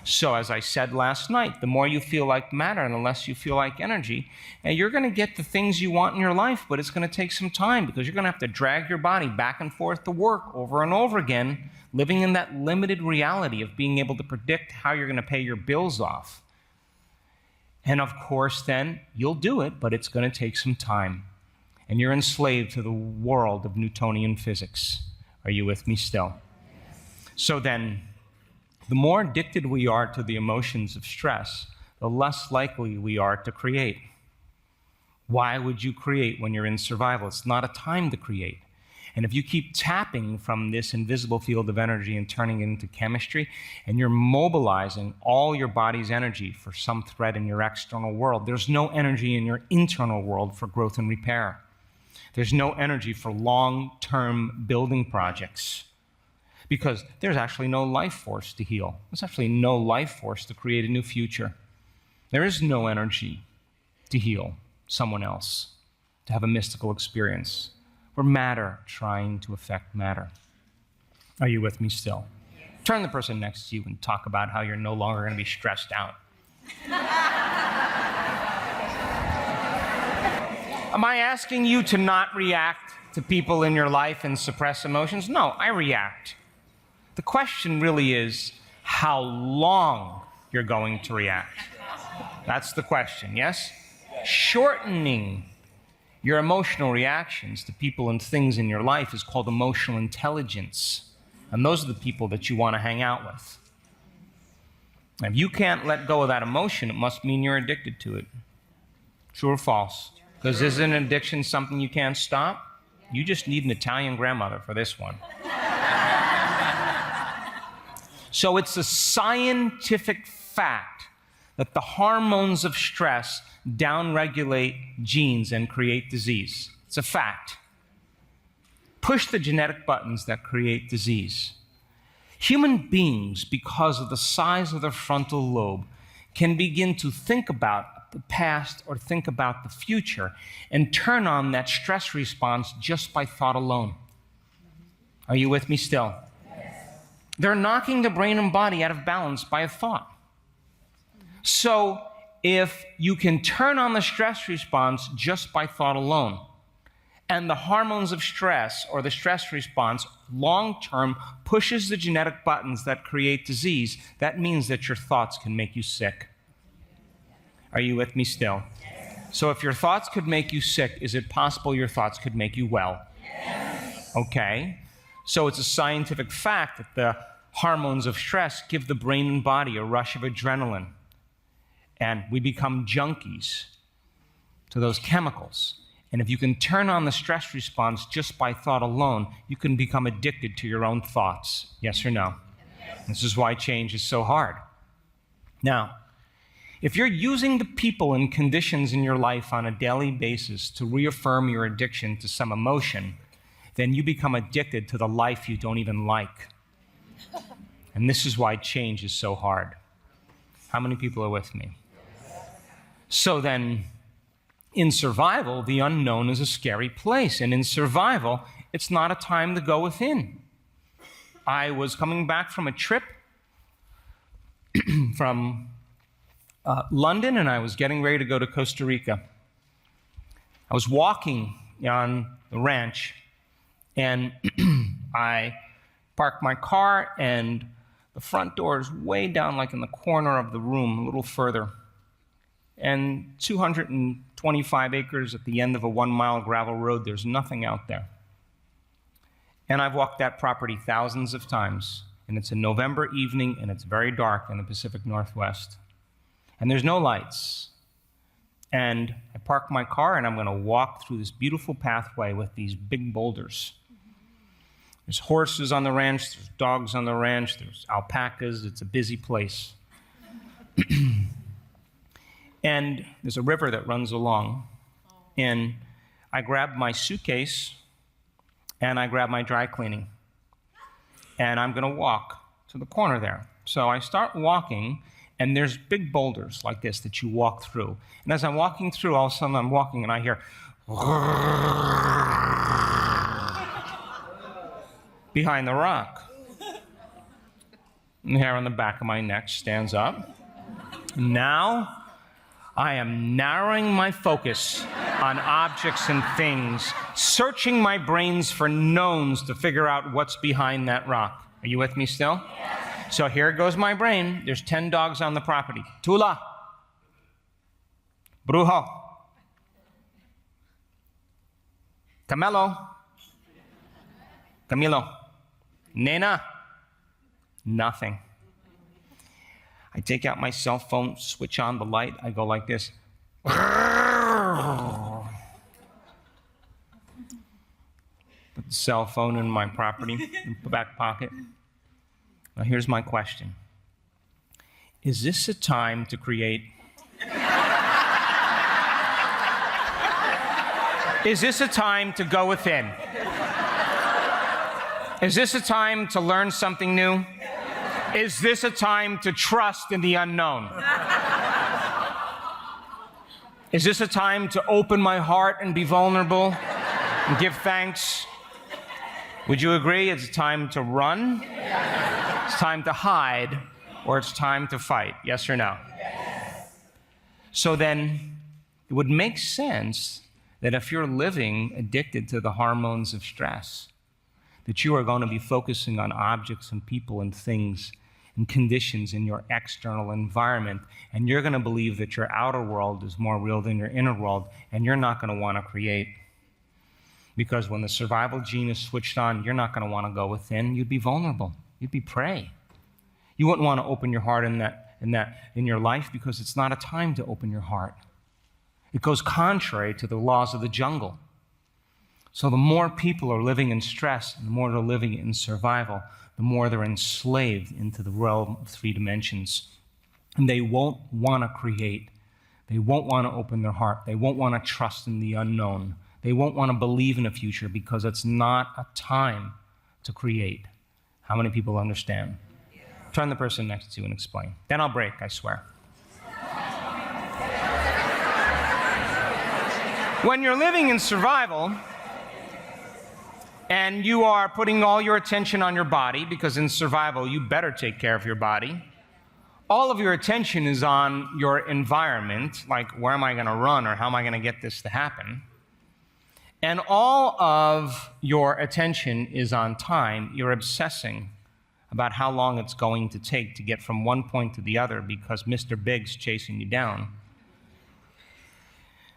So as I said last night, the more you feel like matter and the less you feel like energy, and you're going to get the things you want in your life, but it's going to take some time because you're going to have to drag your body back and forth to work over and over again, living in that limited reality of being able to predict how you're going to pay your bills off. And of course, then, you'll do it, but it's going to take some time. And you're enslaved to the world of Newtonian physics. Are you with me still? So then, the more addicted we are to the emotions of stress, the less likely we are to create. Why would you create when you're in survival? It's not a time to create. And if you keep tapping from this invisible field of energy and turning it into chemistry, and you're mobilizing all your body's energy for some threat in your external world, there's no energy in your internal world for growth and repair. There's no energy for long-term building projects because there's actually no life force to heal. There's actually no life force to create a new future. There is no energy to heal someone else, to have a mystical experience. We're matter trying to affect matter. Are you with me still? Yes. Turn the person next to you and talk about how you're no longer going to be stressed out. Am I asking you to not react to people in your life and suppress emotions? No, I react. The question really is how long you're going to react. That's the question, yes? Shortening your emotional reactions to people and things in your life is called emotional intelligence. And those are the people that you want to hang out with. If you can't let go of that emotion, it must mean you're addicted to it. True or false? Because isn't addiction something you can't stop? You just need an Italian grandmother for this one. So it's a scientific fact that the hormones of stress downregulate genes and create disease. It's a fact. Push the genetic buttons that create disease. Human beings, because of the size of their frontal lobe, can begin to think about the past or think about the future and turn on that stress response just by thought alone. Are you with me still? They're knocking the brain and body out of balance by a thought. So if you can turn on the stress response just by thought alone, and the hormones of stress or the stress response long-term pushes the genetic buttons that create disease, that means that your thoughts can make you sick. Are you with me still? So if your thoughts could make you sick, is it possible your thoughts could make you well? Okay. So it's a scientific fact that the hormones of stress give the brain and body a rush of adrenaline. And we become junkies to those chemicals. And if you can turn on the stress response just by thought alone, you can become addicted to your own thoughts. Yes or no? This is why change is so hard. Now, if you're using the people and conditions in your life on a daily basis to reaffirm your addiction to some emotion, then you become addicted to the life you don't even like. And this is why change is so hard. How many people are with me? So then, in survival, the unknown is a scary place. And in survival, it's not a time to go within. I was coming back from a trip from London, and I was getting ready to go to Costa Rica. I was walking on the ranch, and I parked my car, and the front door is way down, like in the corner of the room, a little further. And 225 acres at the end of a 1-mile gravel road, there's nothing out there. And I've walked that property thousands of times, and it's a November evening, and it's very dark in the Pacific Northwest. And there's no lights. And I park my car, and I'm going to walk through this beautiful pathway with these big boulders. There's horses on the ranch, there's dogs on the ranch, there's alpacas. It's a busy place. And there's a river that runs along. And I grab my suitcase, and I grab my dry cleaning. And I'm going to walk to the corner there. So I start walking, and there's big boulders like this that you walk through. And as I'm walking through, all of a sudden I'm walking, and I hear behind the rock. And the hair on the back of my neck stands up. Now I am narrowing my focus on objects and things, searching my brains for knowns to figure out what's behind that rock. Are you with me still? Yes. So here goes my brain. There's 10 dogs on the property. Tula. Brujo. Camelo. Camilo. Nena. Nothing. I take out my cell phone, switch on the light, I go like this. Put the cell phone in my property, back pocket. Now here's my question. Is this a time to create? Is this a time to go within? Is this a time to learn something new? Is this a time to trust in the unknown? Is this a time to open my heart and be vulnerable and give thanks? Would you agree it's time to run? It's time to hide, or it's time to fight? Yes or no? So then it would make sense that if you're living addicted to the hormones of stress, that you are going to be focusing on objects and people and things and conditions in your external environment, and you're going to believe that your outer world is more real than your inner world, and you're not going to want to create. Because when the survival gene is switched on, you're not going to want to go within. You'd be vulnerable. You'd be prey. You wouldn't want to open your heart in your life, because it's not a time to open your heart. It goes contrary to the laws of the jungle. So the more people are living in stress, and the more they're living in survival, the more they're enslaved into the realm of 3 dimensions. And they won't want to create. They won't want to open their heart. They won't want to trust in the unknown. They won't want to believe in a future because it's not a time to create. How many people understand? Turn the person next to you and explain. Then I'll break, I swear. When you're living in survival and you are putting all your attention on your body, because in survival you better take care of your body, all of your attention is on your environment, like where am I going to run or how am I going to get this to happen? And all of your attention is on time. You're obsessing about how long it's going to take to get from one point to the other because Mr. Big's chasing you down.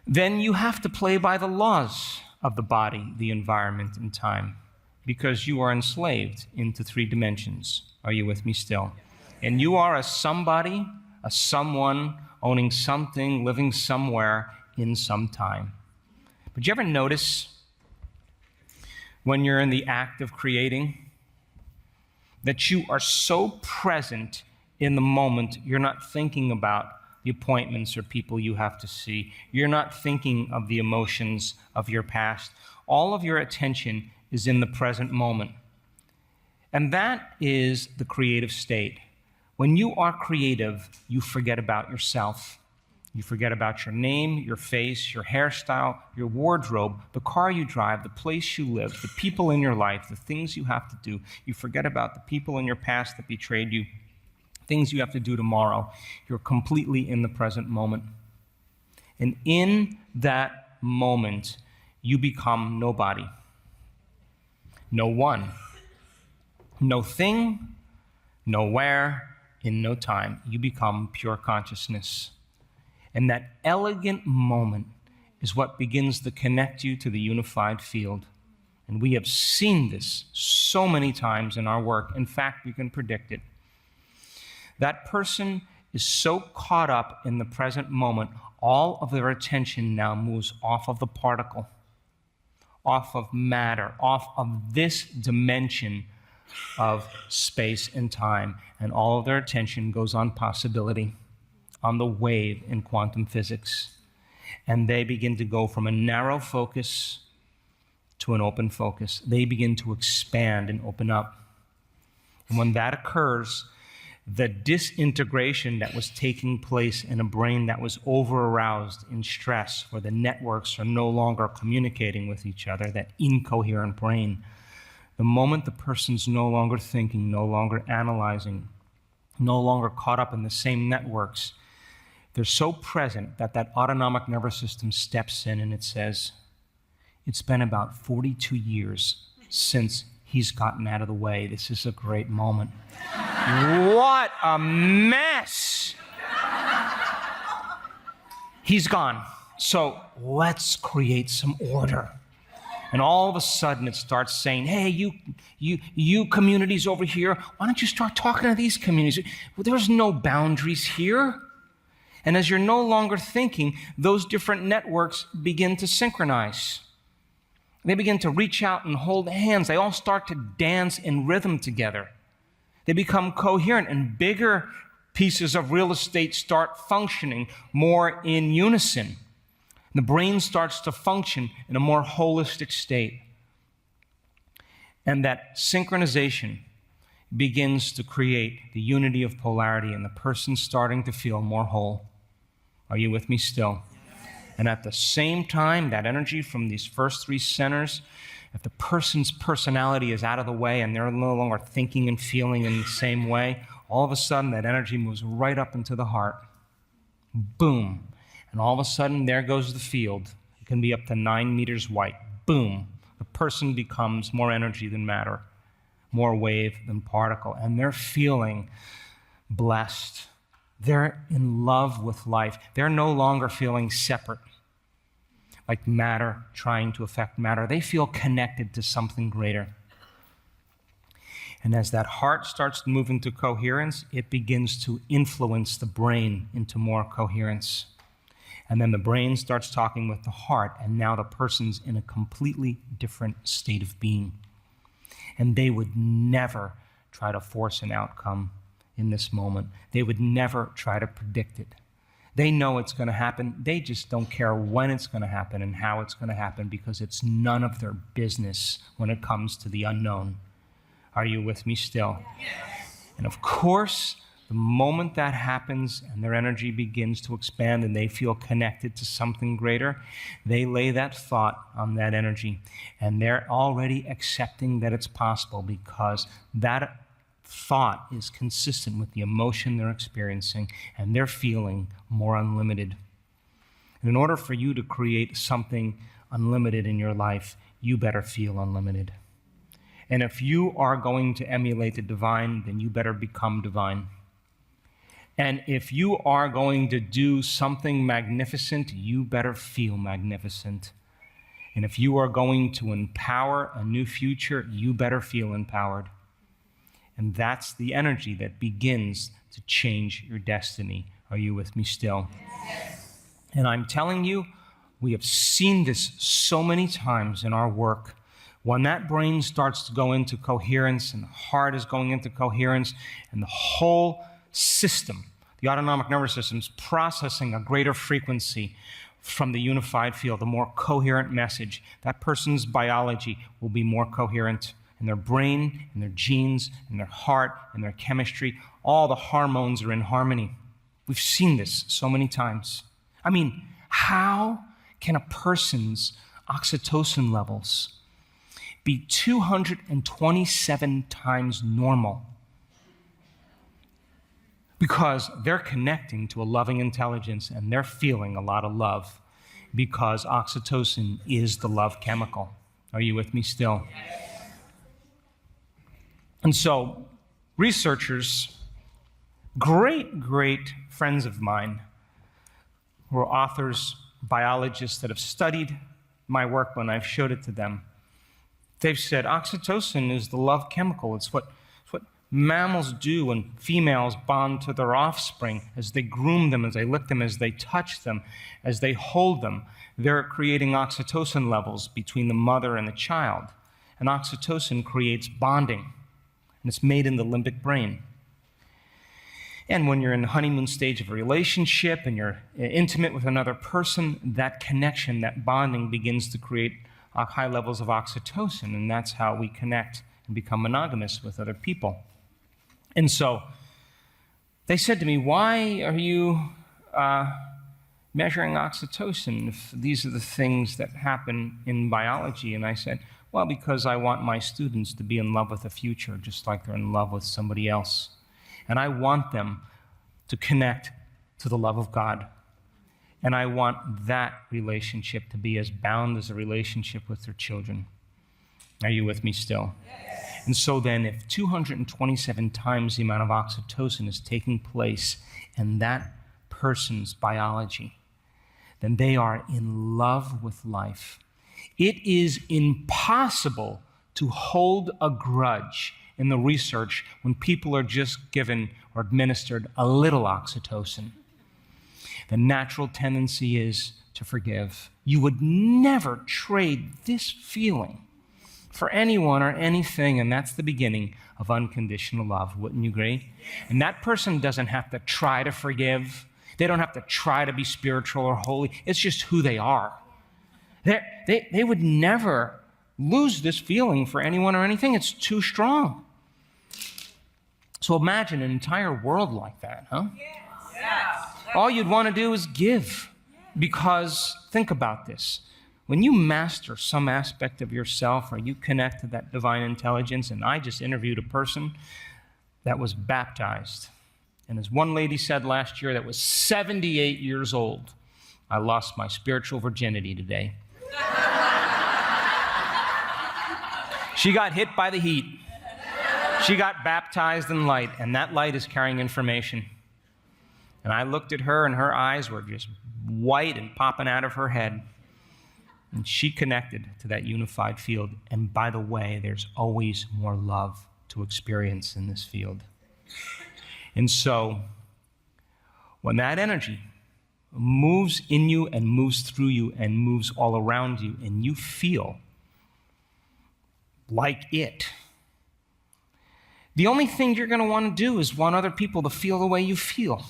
Then you have to play by the laws of the body, the environment, and time, because you are enslaved into 3 dimensions. Are you with me still? And you are a somebody, a someone, owning something, living somewhere in some time. But you ever notice when you're in the act of creating that you are so present in the moment, you're not thinking about the appointments or people you have to see. You're not thinking of the emotions of your past. All of your attention is in the present moment. And that is the creative state. When you are creative, you forget about yourself. You forget about your name, your face, your hairstyle, your wardrobe, the car you drive, the place you live, the people in your life, the things you have to do. You forget about the people in your past that betrayed you, things you have to do tomorrow. You're completely in the present moment. And in that moment, you become nobody. No one. No thing, nowhere, in no time. You become pure consciousness. And that elegant moment is what begins to connect you to the unified field. And we have seen this so many times in our work. In fact, we can predict it. That person is so caught up in the present moment, all of their attention now moves off of the particle, off of matter, off of this dimension of space and time, and all of their attention goes on possibility, on the wave in quantum physics. And they begin to go from a narrow focus to an open focus. They begin to expand and open up. And when that occurs, the disintegration that was taking place in a brain that was over-aroused in stress, where the networks are no longer communicating with each other, that incoherent brain, the moment the person's no longer thinking, no longer analyzing, no longer caught up in the same networks, they're so present that that autonomic nervous system steps in and it says, it's been about 42 years since he's gotten out of the way. This is a great moment. What a mess! He's gone. So let's create some order. And all of a sudden it starts saying, hey, you communities over here, why don't you start talking to these communities? Well, there's no boundaries here. And as you're no longer thinking, those different networks begin to synchronize. They begin to reach out and hold hands. They all start to dance in rhythm together. They become coherent, and bigger pieces of real estate start functioning more in unison. The brain starts to function in a more holistic state. And that synchronization begins to create the unity of polarity, and the person's starting to feel more whole. Are you with me still? And at the same time, that energy from these first 3 centers, if the person's personality is out of the way and they're no longer thinking and feeling in the same way, all of a sudden that energy moves right up into the heart. Boom. And all of a sudden, there goes the field. It can be up to 9 meters wide. Boom. The person becomes more energy than matter, more wave than particle, and they're feeling blessed. They're in love with life. They're no longer feeling separate, like matter trying to affect matter. They feel connected to something greater. And as that heart starts to move into coherence, it begins to influence the brain into more coherence. And then the brain starts talking with the heart, and now the person's in a completely different state of being. And they would never try to force an outcome. in this moment. They would never try to predict it. They know it's going to happen. They just don't care when it's going to happen and how it's going to happen because it's none of their business when it comes to the unknown. Are you with me still? Yes. And of course, the moment that happens and their energy begins to expand and they feel connected to something greater, they lay that thought on that energy. And they're already accepting that it's possible because that thought is consistent with the emotion they're experiencing, and they're feeling more unlimited. And in order for you to create something unlimited in your life, you better feel unlimited. And if you are going to emulate the divine, then you better become divine. And if you are going to do something magnificent, you better feel magnificent. And if you are going to empower a new future, you better feel empowered. And that's the energy that begins to change your destiny. Are you with me still? Yes. And I'm telling you, we have seen this so many times in our work. When that brain starts to go into coherence and the heart is going into coherence and the whole system, the autonomic nervous system, is processing a greater frequency from the unified field, a more coherent message, that person's biology will be more coherent. In their brain, in their genes, in their heart, in their chemistry, all the hormones are in harmony. We've seen this so many times. I mean, how can a person's oxytocin levels be 227 times normal? Because they're connecting to a loving intelligence and they're feeling a lot of love because oxytocin is the love chemical. Are you with me still? Yes. And so, researchers, great friends of mine, who are authors, biologists that have studied my work when I've showed it to them, they've said oxytocin is the love chemical. It's what mammals do when females bond to their offspring as they groom them, as they lick them, as they touch them, as they hold them. They're creating oxytocin levels between the mother and the child. And oxytocin creates bonding. And it's made in the limbic brain. And when you're in the honeymoon stage of a relationship and you're intimate with another person, that connection, that bonding begins to create high levels of oxytocin, and that's how we connect and become monogamous with other people. And so they said to me, why are you measuring oxytocin if these are the things that happen in biology? And I said, well, because I want my students to be in love with the future just like they're in love with somebody else. And I want them to connect to the love of God. And I want that relationship to be as bound as a relationship with their children. Are you with me still? Yes. And so then if 227 times the amount of oxytocin is taking place in that person's biology, then they are in love with life. It is impossible to hold a grudge in the research when people are just given or administered a little oxytocin. The natural tendency is to forgive. You would never trade this feeling for anyone or anything, and that's the beginning of unconditional love. Wouldn't you agree? And that person doesn't have to try to forgive. They don't have to try to be spiritual or holy. It's just who they are. They would never lose this feeling for anyone or anything. It's too strong. So imagine an entire world like that, huh? Yes. All you'd want to do is give. Because think about this. When you master some aspect of yourself or you connect to that divine intelligence, and I just interviewed a person that was baptized. And as one lady said last year that was 78 years old, I lost my spiritual virginity today. She got hit by the heat. She got baptized in light, and that light is carrying information. And I looked at her, and her eyes were just white and popping out of her head. And she connected to that unified field. And by the way, there's always more love to experience in this field. And so, when that energy moves in you and moves through you and moves all around you, and you feel like it, The only thing you're going to want to do is want other people to feel the way you feel.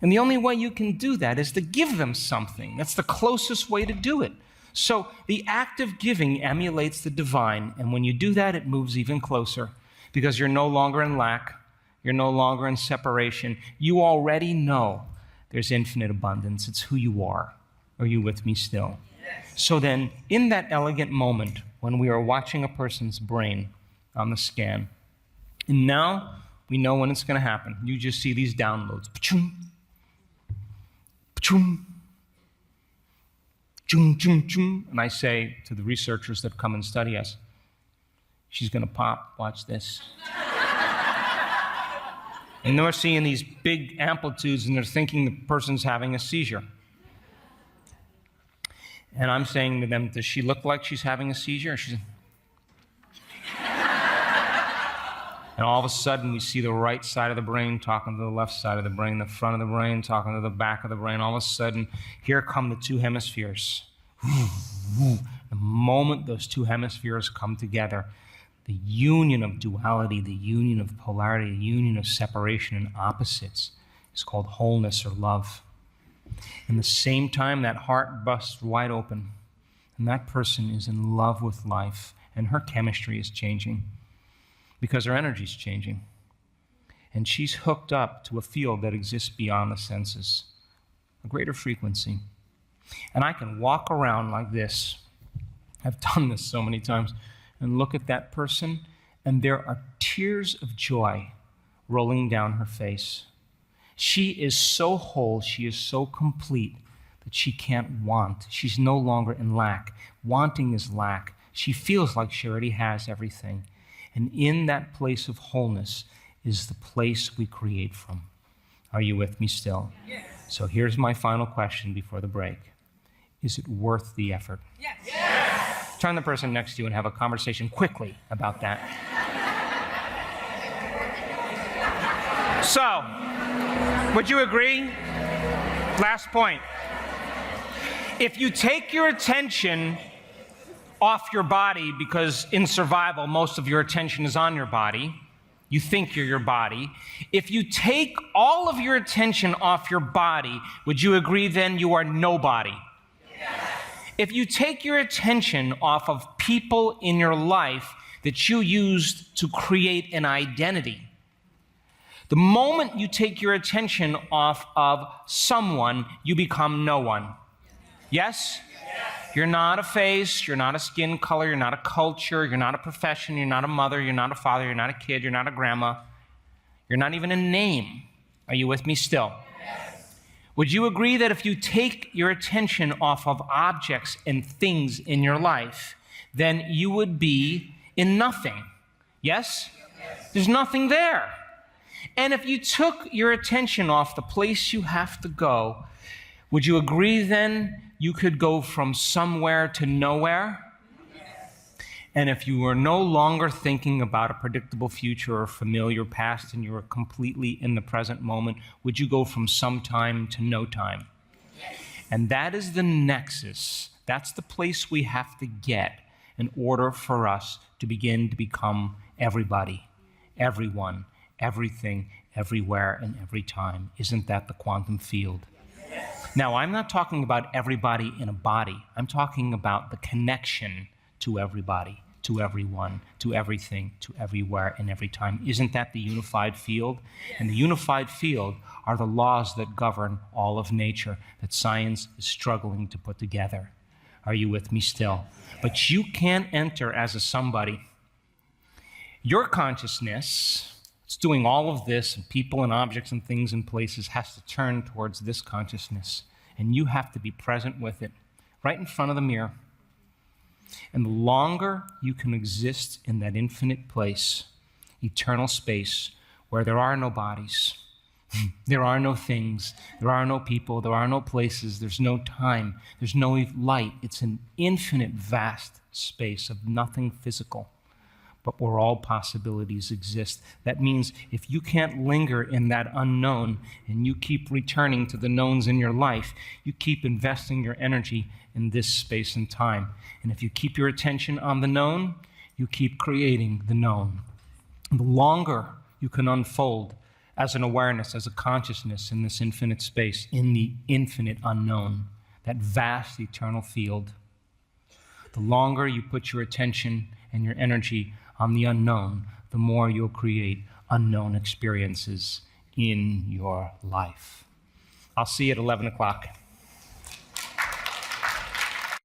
And the only way you can do that is to give them something. That's the closest way to do it. So the act of giving emulates the divine, and when you do that, it moves even closer because you're no longer in lack, you're no longer in separation. You already know there's infinite abundance. It's who you are. Are you with me still? Yes. So then, in that elegant moment when we are watching a person's brain on the scan, and now we know when it's going to happen. You just see these downloads. Pachum, pachum, chum, chum, chum. And I say to the researchers that come and study us, she's going to pop. Watch this. And they're seeing these big amplitudes, and they're thinking the person's having a seizure. And I'm saying to them, does she look like she's having a seizure? And all of a sudden, we see the right side of the brain talking to the left side of the brain, the front of the brain talking to the back of the brain. All of a sudden, here come the two hemispheres. The moment those two hemispheres come together, the union of duality, the union of polarity, the union of separation and opposites is called wholeness or love. In the same time, that heart busts wide open, and that person is in love with life, and her chemistry is changing because her energy is changing. And she's hooked up to a field that exists beyond the senses, a greater frequency. And I can walk around like this. I've done this so many times. And look at that person, and there are tears of joy rolling down her face. She is so whole, she is so complete that she can't want. She's no longer in lack. Wanting is lack. She feels like she already has everything. And in that place of wholeness is the place we create from. Are you with me still? Yes. So here's my final question before the break. Is it worth the effort? Yes. Yes. Turn the person next to you and have a conversation quickly about that. So, would you agree? Last point. If you take your attention off your body, because in survival, most of your attention is on your body, you think you're your body. If you take all of your attention off your body, would you agree then you are nobody? Yes. If you take your attention off of people in your life that you used to create an identity, the moment you take your attention off of someone, you become no one. Yes? Yes? You're not a face, you're not a skin color, you're not a culture, you're not a profession, you're not a mother, you're not a father, you're not a kid, you're not a grandma, you're not even a name. Are you with me still? Would you agree that if you take your attention off of objects and things in your life, then you would be in nothing? Yes? Yes. There's nothing there. And if you took your attention off the place you have to go, would you agree then you could go from somewhere to nowhere? And if you were no longer thinking about a predictable future or familiar past and you were completely in the present moment, would you go from some time to no time? Yes. And that is the nexus. That's the place we have to get in order for us to begin to become everybody, everyone, everything, everywhere, and every time. Isn't that the quantum field? Yes. Now, I'm not talking about everybody in a body. I'm talking about the connection to everybody, to everyone, to everything, to everywhere, and every time. Isn't that the unified field? And the unified field are the laws that govern all of nature that science is struggling to put together. Are you with me still? But you can't enter as a somebody. Your consciousness, it's doing all of this, and people and objects and things and places, has to turn towards this consciousness. And you have to be present with it, right in front of the mirror. And the longer you can exist in that infinite place, eternal space, where there are no bodies, there are no things, there are no people, there are no places, there's no time, there's no light. It's an infinite, vast space of nothing physical, but where all possibilities exist. That means if you can't linger in that unknown and you keep returning to the knowns in your life, you keep investing your energy in this space and time. And if you keep your attention on the known, you keep creating the known. The longer you can unfold as an awareness, as a consciousness in this infinite space, in the infinite unknown, that vast eternal field, the longer you put your attention and your energy on the unknown, the more you'll create unknown experiences in your life. I'll see you at 11 o'clock.